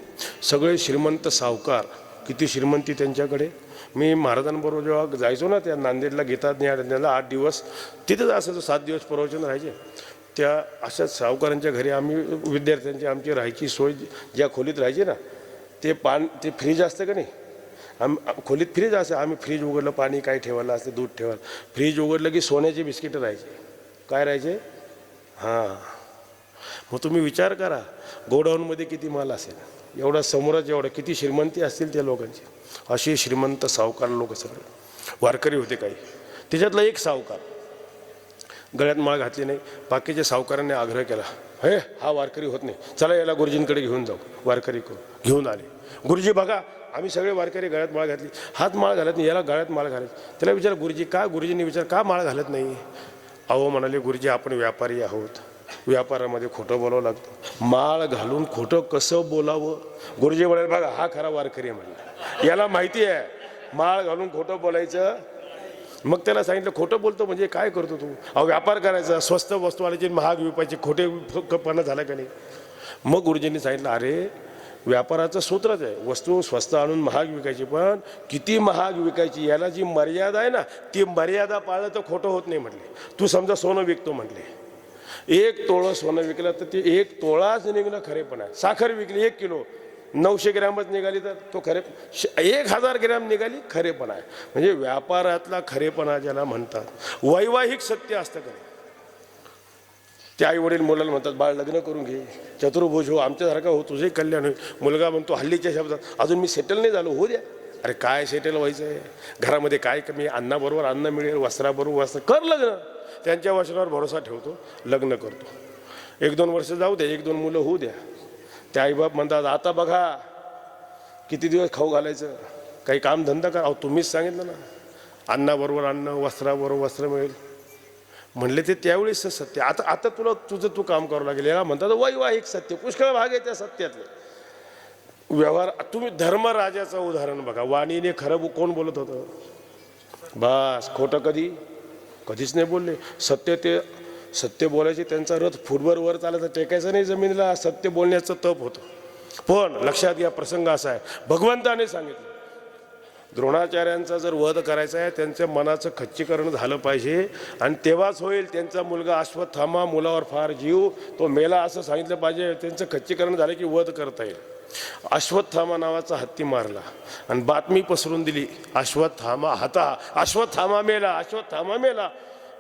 सगळे श्रीमंत सावकार. किती श्रीमंती त्यांच्याकडे. मी महाराजांबरोबर जेव्हा जायचो ना त्या नांदेडला गीता ज्ञानाला 8 दिवस तिथंच असायचो. 7 दिवस प्रवचन राहायचे. त्या अशाच सावकारांच्या घरी आम्ही विद्यार्थ्यांची आमची राहायची सोय ज्या खोलीत राहायची ना ते फ्रीज असतं का नाही. खोलीत फ्रीज असतं. आम्ही फ्रीज उघडलं पाणी काय ठेवायला असते दूध ठेवायला. फ्रीज उघडलं की सोन्याचे बिस्किटं राहायचे. काय राहायचे. हां मग तुम्ही विचार करा गोडाऊनमध्ये किती माल असेल. एवढा समोरच एवढं किती श्रीमंती असतील त्या लोकांची. अशी श्रीमंत सावकार लोक सगळे वारकरी होते काही. त्याच्यातला एक सावकार गळ्यात माळ घातली नाही. बाकीच्या सावकारांनी आग्रह केला हे हा वारकरी होत नाही चला याला गुरुजींकडे घेऊन जाऊ. वारकरी घेऊन आले. गुरुजी बघा आम्ही सगळे वारकरी गळ्यात माळ घातली. हात माळ घालत नाही याला गळ्यात माळ घालत. त्याला विचार गुरुजी का. गुरुजींनी विचार का माळ घालत नाही. अहो म्हणाले गुरुजी आपण व्यापारी आहोत. व्यापारामध्ये खोटं बोलावं लागतं. माळ घालून खोटं कसं बोलावं. गुरुजी म्हणाले बघा हा खरा वारकरी आहे म्हणला. याला माहिती आहे माळ घालून खोटं बोलायचं. मग त्याला सांगितलं खोटं बोलतो म्हणजे काय करतो तू. अहो व्यापार करायचा स्वस्त वस्तू आणायची महाग विकायची खोटेपणा झाला का नाही. मग गुरुजींनी सांगितलं अरे व्यापाराचं सूत्रच आहे वस्तू स्वस्त आणून महाग विकायची. पण किती महाग विकायची याला जी मर्यादा आहे ना ती मर्यादा पाळलं तर खोटं होत नाही म्हटले. तू समजा सोनं विकतो म्हटले 1 तोळं सोनं विकलं तर ते 1 तोळाच निघणं खरेपण आहे. साखर विकली 1 किलो 900 ग्रॅमच निघाली तर तो खरे 1000 ग्रॅम निघाली खरेपणा आहे. म्हणजे व्यापारातला खरेपणा ज्याला म्हणतात. वैवाहिक सत्य असतं का. ते आई वडील मुलाला म्हणतात बाळ लग्न करून घे चतुर्भुज हो आमच्यासारखा हो तुझे कल्याण होईल. मुलगा म्हणतो हल्लीच्या शब्दात अजून मी सेटल नाही झालो होऊ द्या. अरे काय सेटल व्हायचं आहे. घरामध्ये काय कमी. अन्नाबरोबर अन्न मिळेल वस्त्राबरोबर वस्त्र कर लग्न. त्यांच्या वचनावर भरोसा ठेवतो लग्न करतो. 1-2 वर्ष जाऊ द्या 1-2 मुलं होऊ द्या. ते आईबाप म्हणतात आता बघा किती दिवस खाऊ घालायचं. काही कामधंदा करा. अहो तुम्हीच सांगितलं ना अन्नाबरोबर अन्न वस्त्राबरोबर वस्त्र मिळेल. म्हणले ते त्यावेळेस सत्य. आता आता तुला तुझं तू काम करावं लागेल. याला म्हणतात वैवाहिक सत्य. पुष्कळ भाग आहे त्या सत्यातले. व्यवहार तुम्ही धर्मराजाचं उदाहरण बघा. वाणीने खरं कोण बोलत होतं? बस. खोटं कधीच नाही बोलले. सत्य बोलायचे त्यांचा रथ फुटभर वर चालायचा, टेकायचं नाही जमिनीला. सत्य बोलण्याचं तप होतं. पण लक्षात घ्या, प्रसंग असा आहे, भगवंताने सांगितलं द्रोणाचार्यांचा जर वध करायचा आहे त्यांच्या मनाचं खच्चीकरण झालं पाहिजे आणि तेव्हाच होईल. त्यांचा मुलगा अश्वत्थामा, मुलावर फार जीव, तो मेला असं सांगितलं पाहिजे. त्यांचं खच्चीकरण झालं की वध करता येईल. अश्वत्थामा नावाचा हत्ती मारला आणि बातमी पसरून दिली, अश्वत्थामा अश्वत्थामा मेला.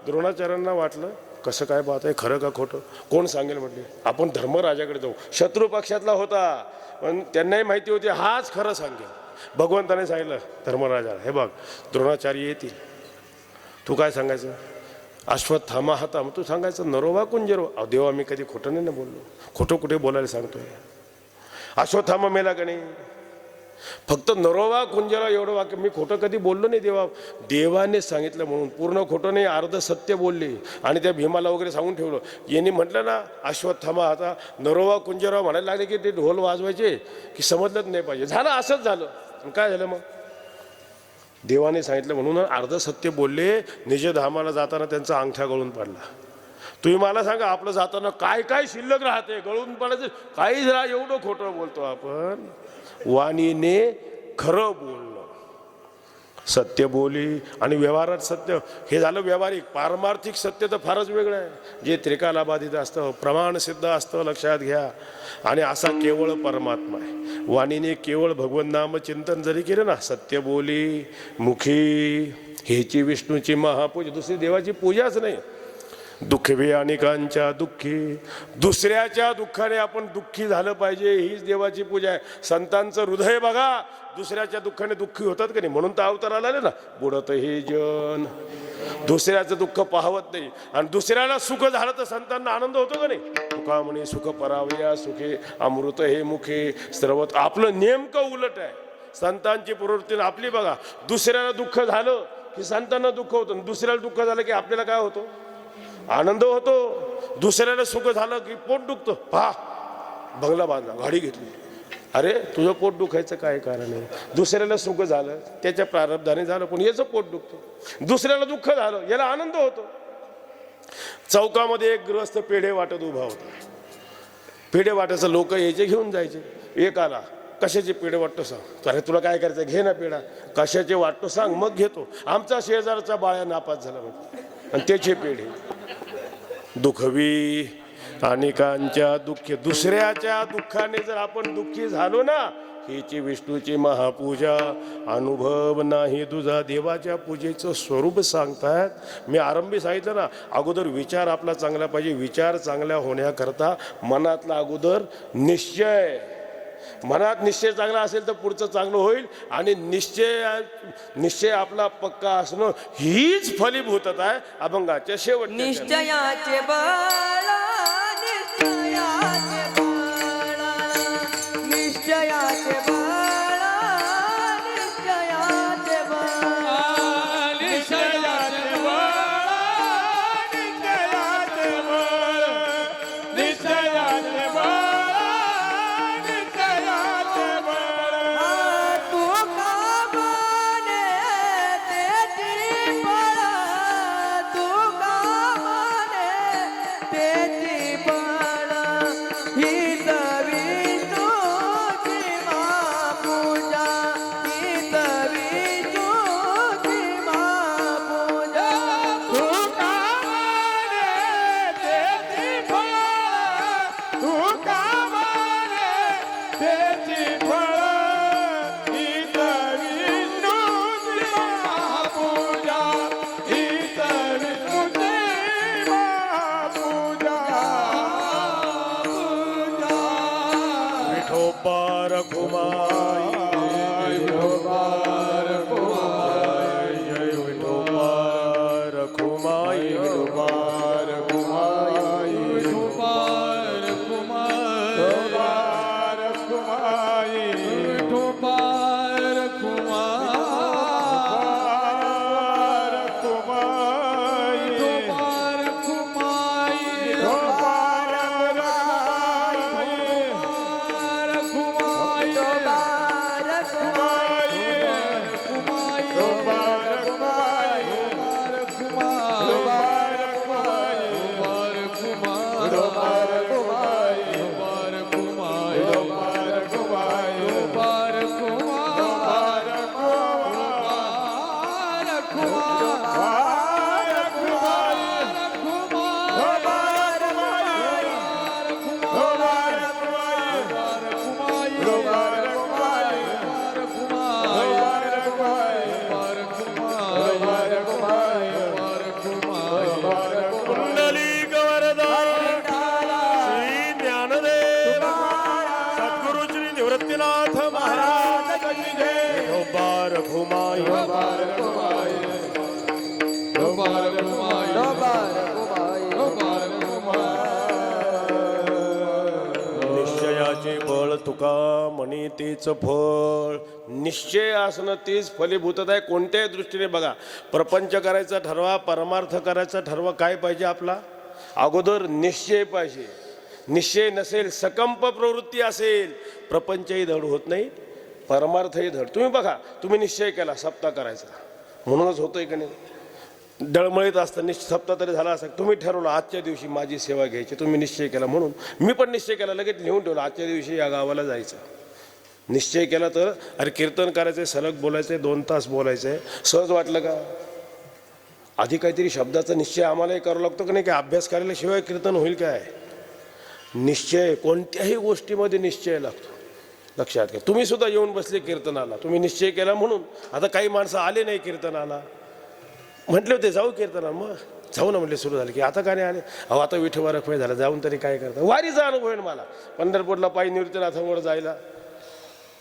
द्रोणाचार्यांना वाटलं कसं काय बात आहे, खरं का खोटं, कोण सांगेल. म्हटले आपण धर्मराजाकडे जाऊ. शत्रू पक्षातला होता पण त्यांनाही माहिती होती हाच खरं सांगेल. भगवंताने सांगितलं धर्मराजाला, हे बघ द्रोणाचार्य येतील, तू काय सांगायचं? अश्वत्थामा हाता. मग तू सांगायचं नरोवा कुंजरो. देवा मी कधी खोटं नाही ना बोललो. खोटं कुठे बोलायला सांगतोय? अश्वत्थामा मेला का नाही? फक्त नरोवा कुंजरा एवढं वाक्य. मी खोटं कधी बोललो नाही. देवाने सांगितलं म्हणून. पूर्ण खोटं नाही, अर्ध सत्य बोलले. आणि त्या भीमाला वगैरे सांगून ठेवलं. यांनी म्हटलं ना अश्वत्थामा हाता नरोवा कुंजरा म्हणायला लागले की ते ढोल वाजवायचे की समजलंच नाही पाहिजे. झालं असंच झालं. काय झालं मग? देवाने सांगितलं म्हणून अर्ध सत्य बोलले. निजधामाला जाताना त्यांचा अंगठा गळून पडला. तुम्ही मला सांगा आपलं जाताना काय काय शिल्लक राहते? गळून पडायचं काहीच राहा. एवढं खोटं बोलतो आपण. वाणीने खरं बोलणं, सत्य बोली आणि व्यवहारात सत्य, हे झालं व्यावहारिक. पारमार्थिक सत्य तर फारच वेगळं आहे, जे त्रिकालाबाधित असतं, प्रमाण सिद्ध असतं. लक्षात घ्या. आणि असा केवळ परमात्मा आहे. वाणीने केवळ भगवत नाम चिंतन जरी केलं ना, सत्य बोली मुखी, हेची विष्णूची महापूजा. दुसरी देवाची पूजाच नाही. दुःखी अनेकांच्या दुःखी, दुसऱ्याच्या दुःखाने आपण दुःखी झालं पाहिजे, हीच देवाची पूजा आहे. संतांचं हृदय बघा, दुसऱ्याच्या दुःखाने दुःखी होतात का नाही? म्हणून तर अवतार आले ना, बुडत हे जन. दुसऱ्याचं दुःख पाहवत नाही. आणि दुसऱ्याला सुख झालं तर संतांना आनंद होतो का नाही? तुका म्हणे सुख परावया सुखे, अमृत हे मुखे सर्वत. आपलं नेमकं उलट आहे. संतांची प्रवृत्ती आपली बघा. दुसऱ्याला दुःख झालं की संतांना दुःख होतं, दुसऱ्याला दुःख झालं की आपल्याला काय होतं? आनंद होतो. दुसऱ्याला सुख झालं की पोट दुखतं. पहा, बंगला बांधला, गाडी घेतली, अरे तुझं पोट दुखायचं काय कारण आहे? दुसऱ्याला सुख झालं त्याच्या प्रारब्धाने झालं, पण याचं पोट दुखतं. दुसऱ्याला दुःख झालं याला आनंद होतो. चौकामध्ये एक गृहस्थ पेढे वाटत उभा होता. पेढे वाटायचं लोक यायचे घेऊन जायचे. एक आला, कशाचे पेढे वाटतो सांग. अरे तुला काय करायचं, घे ना पेढा. कशाचे वाटतो सांग, मग घेतो. आमचा शेजारचा बाळ्या नापास झाला म्हणजे, आणि त्याचे पेढे. दुःखवी अनेकांच्या दुःख, दुसऱ्याच्या दुःखाने जर आपण दुःखी झालो ना, हीची विष्णूची महापूजा. अनुभव नाही तुझा. देवाच्या पूजेचं स्वरूप सांगतात. मी आरंभी सांगितलं ना, अगोदर विचार आपला चांगला पाहिजे. विचार चांगल्या होण्याकरता मनातला अगोदर निश्चय. मनात निश्चय चांगला असेल तर पुढचं चांगलं होईल. आणि निश्चय आपला पक्का असणं हीच फलीभूतता आहे अभंगाच्या शेवट. निश्चयाचे बळ, निश्चयाचे बळ, निश्चयाचे बळ, निश्चयाचे बळ, निश्चयाचे बळ, निश्चयाचे बळ, निश्चयाचे बळ, निश्चयाचे बळ. तू का म्हणे त्याची फळ, तू का म्हणे त्याची फळ, हीच विष्णूची महापूजा, हीच विष्णूची महापूजा. तू का म्हणे त्याची फळ, तू का म्हणे त्याची फळ, हीच विष्णूची महापूजा, हीच विष्णूची महापूजा. विठोबा रखुमाई, विठोबा रखुमाई, जय विठोबा रखुमाई, विठोबा रखुमाई, विठोबा रखुमाई, विठोबा रखुमाई, कुंडली गवरदा श्री ज्ञानदेव सद्गुरु श्री निवृत्तीनाथ महाराज की जय. बार घुमाई निश्चयाचे बळ तुका म्हणी तेच फळ. निश्चय असणं तीच फलीभूतता आहे. कोणत्याही दृष्टीने बघा, प्रपंच करायचा ठरवा, परमार्थ करायचा ठरवा, काय पाहिजे आपला? अगोदर निश्चय पाहिजे. निश्चय नसेल, सकंप प्रवृत्ती असेल, प्रपंचही धड होत नाही, परमार्थही धड. तुम्ही बघा, तुम्ही निश्चय केला सप्ताह करायचा, म्हणूनच होतोय की नाही? डळमळीत असतं सप्ताह तरी झाला असं. तुम्ही ठरवलं आजच्या दिवशी माझी सेवा घ्यायची, तुम्ही निश्चय केला, म्हणून मी पण निश्चय केला, लगेच लिहून ठेवलं आजच्या दिवशी या गावाला जायचं. निश्चय केला तर अरे कीर्तन करायचं आहे, सलग बोलायचं आहे, 2 तास बोलायचं आहे, सहज वाटलं का? आधी काहीतरी शब्दाचा निश्चय आम्हालाही करावा लागतो की नाही, की अभ्यास करायल्याशिवाय कीर्तन होईल काय? निश्चय कोणत्याही गोष्टीमध्ये निश्चय लागतो. लक्षात घ्या. तुम्ही सुद्धा येऊन बसले कीर्तनाला, तुम्ही निश्चय केला म्हणून. आता काही माणसं आले नाही कीर्तनाला, म्हटले होते जाऊ कीर्तनाला, मग जाऊ ना म्हटले, सुरू झाले की आता का नाही आले? अहो आता विठोबा रखवे झाला, जाऊन तरी काय करता? वारीचा अनुभव आहे मला. पंढरपूरला पायी निवृत्तीनाथांवर जायला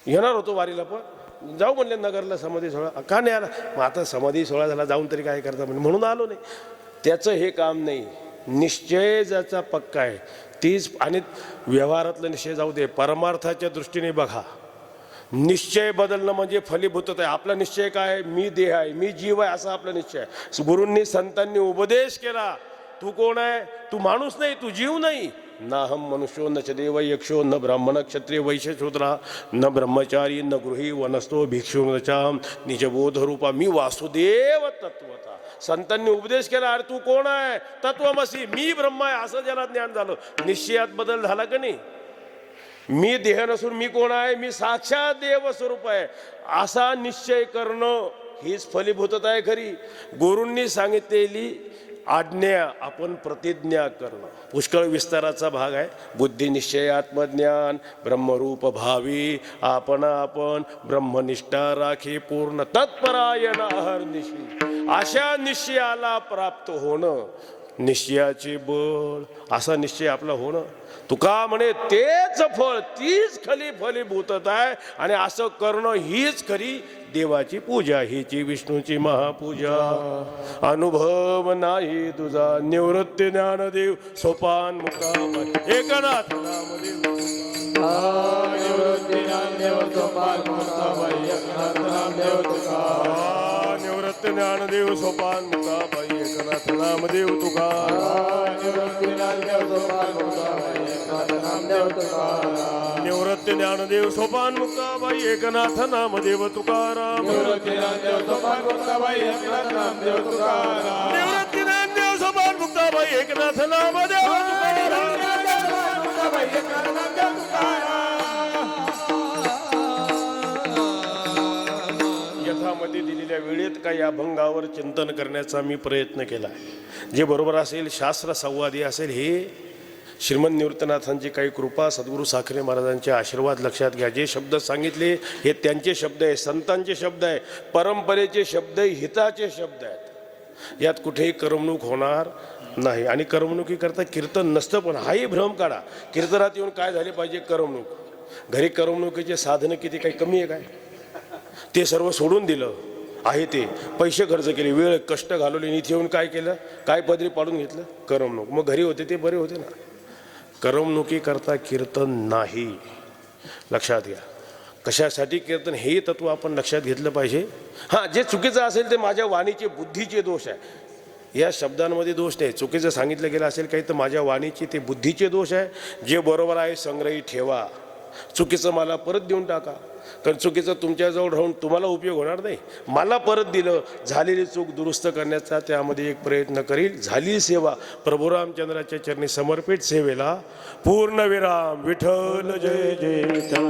येणार होतो वारीला, पण जाऊ म्हणले नगरला समाधी सोहळा, का नाही आला? मग आता समाधी सोहळा झाला, जाऊन तरी काय करता म्हणजे, म्हणून आलो नाही. त्याचं हे काम नाही. निश्चय ज्याचा पक्का आहे तीच. आणि व्यवहारातला निश्चय जाऊ दे, परमार्थाच्या दृष्टीने बघा, निश्चय बदलणं म्हणजे फलीभूतता आहे. आपला निश्चय काय आहे? मी देह आहे, मी जीव आहे, असा आपला निश्चय आहे. गुरूंनी संतांनी उपदेश केला, तू कोण आहे? तू माणूस नाही, तू जीव नाही. नाहम मनुष्यो न च देव यक्षो न ब्राह्मण क्षत्रिय वैश्य शूद्रा न ब्रह्मचारी न गृही वनस्तो भिक्षु न चाम निजबोध रूपा मी वासुदेव तत्वता. संतांनी उपदेश केला, अरे तू कोण आहे? तत्वमसी, मी ब्रह्म आहे, असं ज्याला ज्ञान झालं. निश्चयात बदल झाला का नाही? मी देह नसून मी कोण आहे? मी साक्षात देव स्वरूप आहे, असा निश्चय करणं हीच फलीभूतता आहे खरी. गुरूंनी सांगितलेली आज्ञा आपण प्रतिज्ञा करणं पुष्कळ विस्ताराचा भाग आहे. बुद्धी निश्चय आत्मज्ञान ब्रह्मरूप भावी आपण ब्रह्मनिष्ठा राखी पूर्ण तत्परायण अहर्निशी. अशा निश्चयाला प्राप्त होणं निश्चयाचे बळ, असा निश्चय आपला होणं. तुका म्हणे तेच फळ, तीच खरी फलीभूतता आहे. आणि असं करणं हीच खरी देवाची पूजा, हीची विष्णूची महापूजा. अनुभव नाही तुझा निवृत्ती ज्ञानदेव सोपान मुक्ता एकनाथ नामदेव. निवृत्ती ज्ञानदेव सोपान मुक्ताबाई एकनाथ नामदेव तुका. निवृत्ती ज्ञानदेव सोपान मुक्ताबाई एकनाथ नामदेव तुका. निवृत्ती ज्ञानदेव सोपान मुक्ताबाई एकनाथ नामदेव तुका. निवृत्ती ज्ञानदेव सोपान मुक्ताबाई एकनाथ नामदेव तुकाराम. निवृत्ती ज्ञानदेव सोपान मुक्ताबाई एकनाथ नामदेव तुकाराम. निवृत्ती ज्ञानदेव सोपान मुक्ताबाई एकनाथ नामदेव तुकाराम. मुक्ताबाई एकनाथ नामदेव तुकाराम. यथामध्ये दिलेल्या वेळेत काही अभंगावर चिंतन करण्याचा मी प्रयत्न केला. जे बरोबर असेल, शास्त्र संवादी असेल, हे श्रीमंत निवृत्तीनाथांची काही कृपा, सद्गुरू साखरे महाराजांचे आशीर्वाद लक्षात घ्या. जे शब्द सांगितले हे त्यांचे शब्द आहे, संतांचे शब्द आहे, परंपरेचे शब्द आहे, हिताचे शब्द आहेत. यात कुठेही करमणूक होणार नाही. आणि करमणुकीकरता कीर्तन नसतं, पण हाही भ्रम काढा. कीर्तनात येऊन काय झाले पाहिजे? करमणूक. घरी करमणुकीचे साधनं किती काही कमी आहे काय? ते सर्व सोडून दिलं आहे, ते पैसे खर्च केले, वेळ कष्ट घालवले, इथे येऊन काय केलं? काय पदरी पाडून घेतलं? करमणूक. मग घरी होते ते बरे होते ना. करमणुकी करता कीर्तन नाही. लक्षात घ्या. कशासाठी कीर्तन हे तत्व आपण लक्षात घेतलं पाहिजे. हां, जे चुकीचं असेल ते माझ्या वाणीचे बुद्धीचे दोष आहे. या शब्दांमध्ये दोष नाही. चुकीचं सांगितलं गेलं असेल काही तर माझ्या वाणीचे ते बुद्धीचे दोष आहे. जे बरोबर आहे संग्रही ठेवा. चुकीचं मला परत देऊन टाका, कारण चुकीचं तुमच्याजवळ राहून तुम्हाला उपयोग होणार नाही. मला परत दिलं, झालेली चूक दुरुस्त करण्याचा त्यामध्ये एक प्रयत्न करील. झालेली सेवा प्रभू रामचंद्राच्या चरणी समर्पित सेवेला पूर्णविराम. विठ्ठल जय जय विठ्ठल,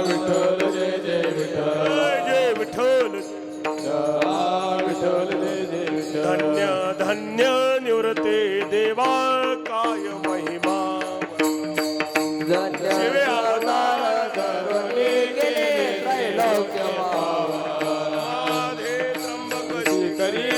विठ्ठल जय जय विठ्ठल, जय विठ्ठल. विठ्ठल जय जय विठ्ठल. धन्य धन्य निवृत्ते देवा काय महिमा. शिवे अवतार धरुणी गेले त्रैलोक्य पावा. राधे त्र्यंबक करी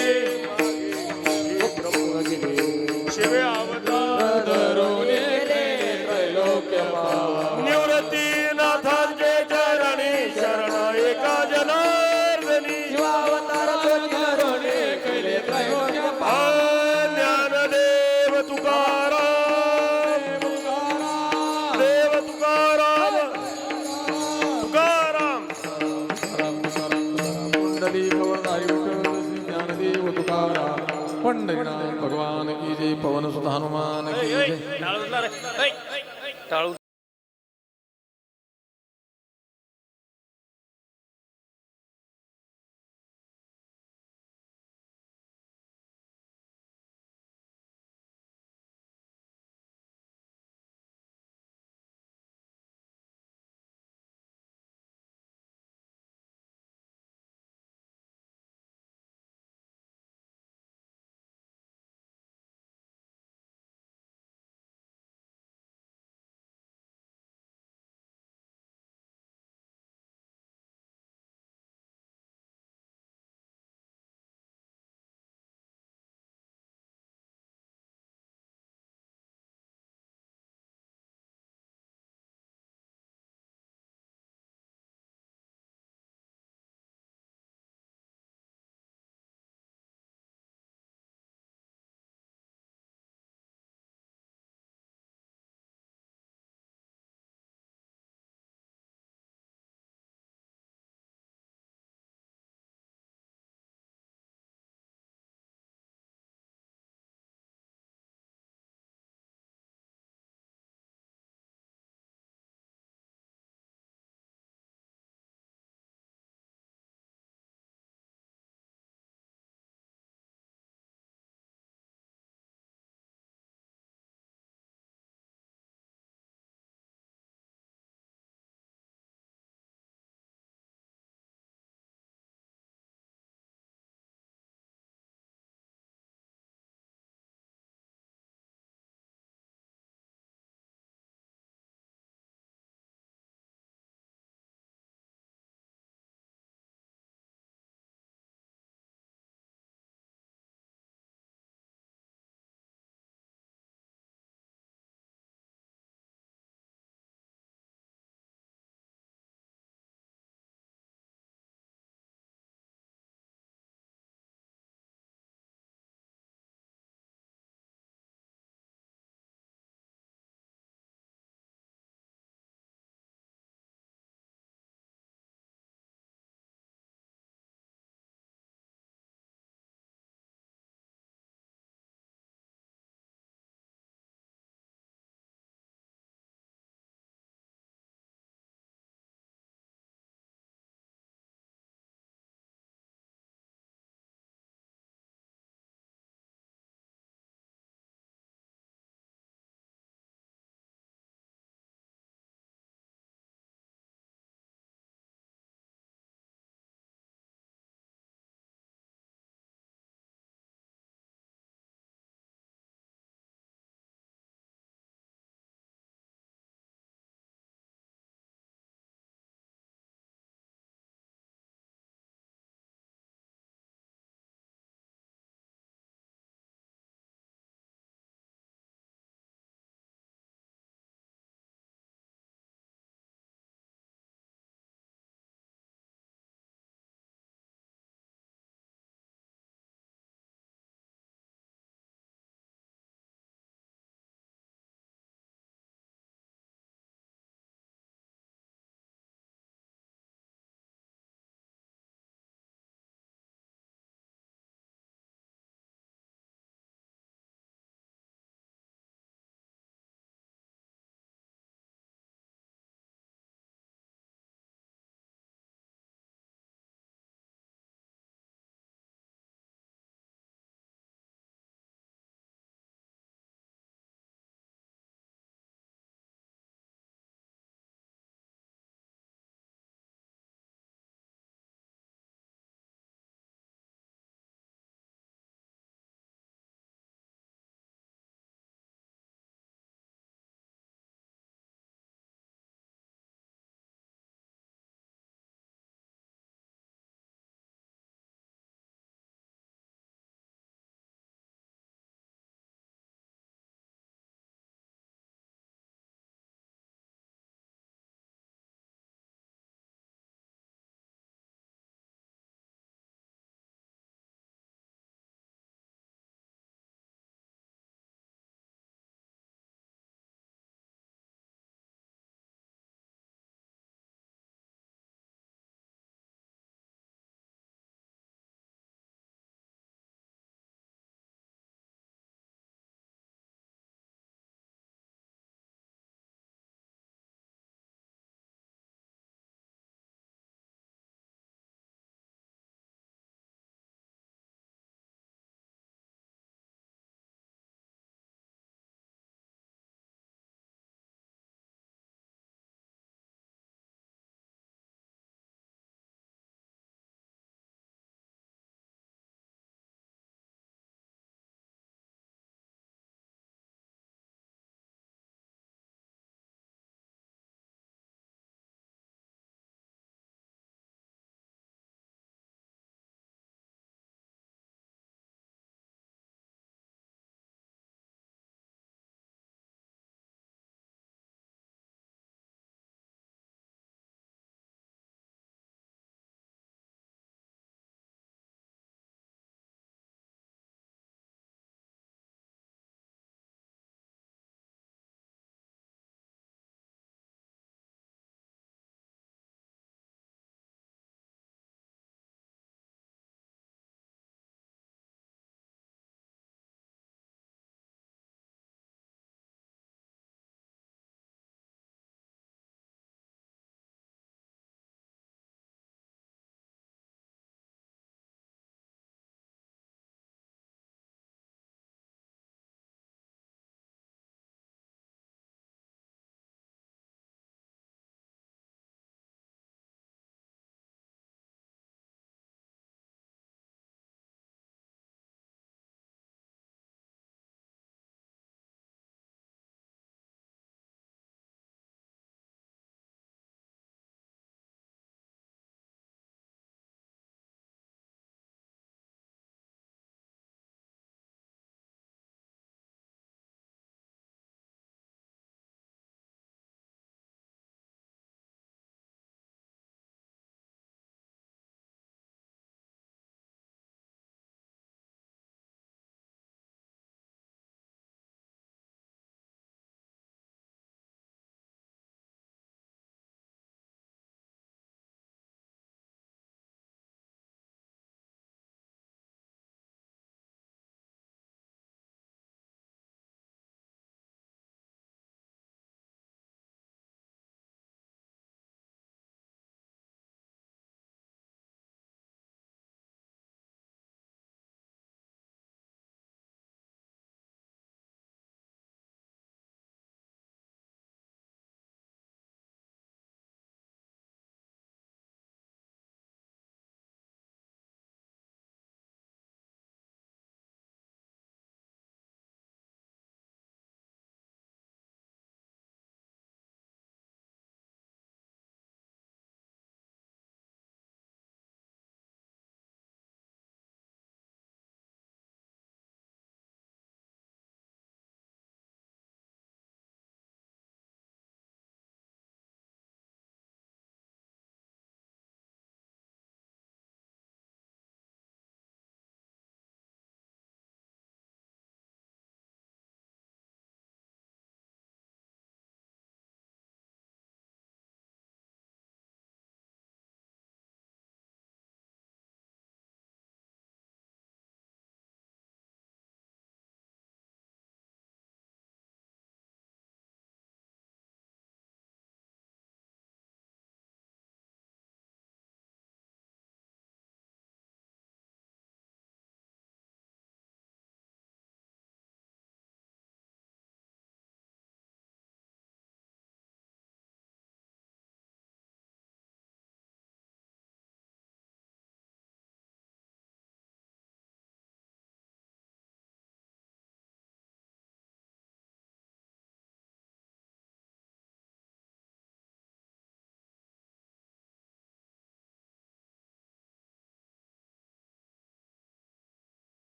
शिवे अवतार धरुणी गेले त्रैलोक्य पावा. निवृत्ती नाथांचे चरणी शरण एका जनार्दनी. शिवावतार धरुणी केले त्रैलोक्य ज्ञानदेव तुकाराम, देव तुकाराम, तुकाराम. कुंडली खबरदारी विठ्ठल श्री ज्ञानदेव तुकाराम. पंढरीनाथ भगवान की जय. पवन सुत हनुमान की जय.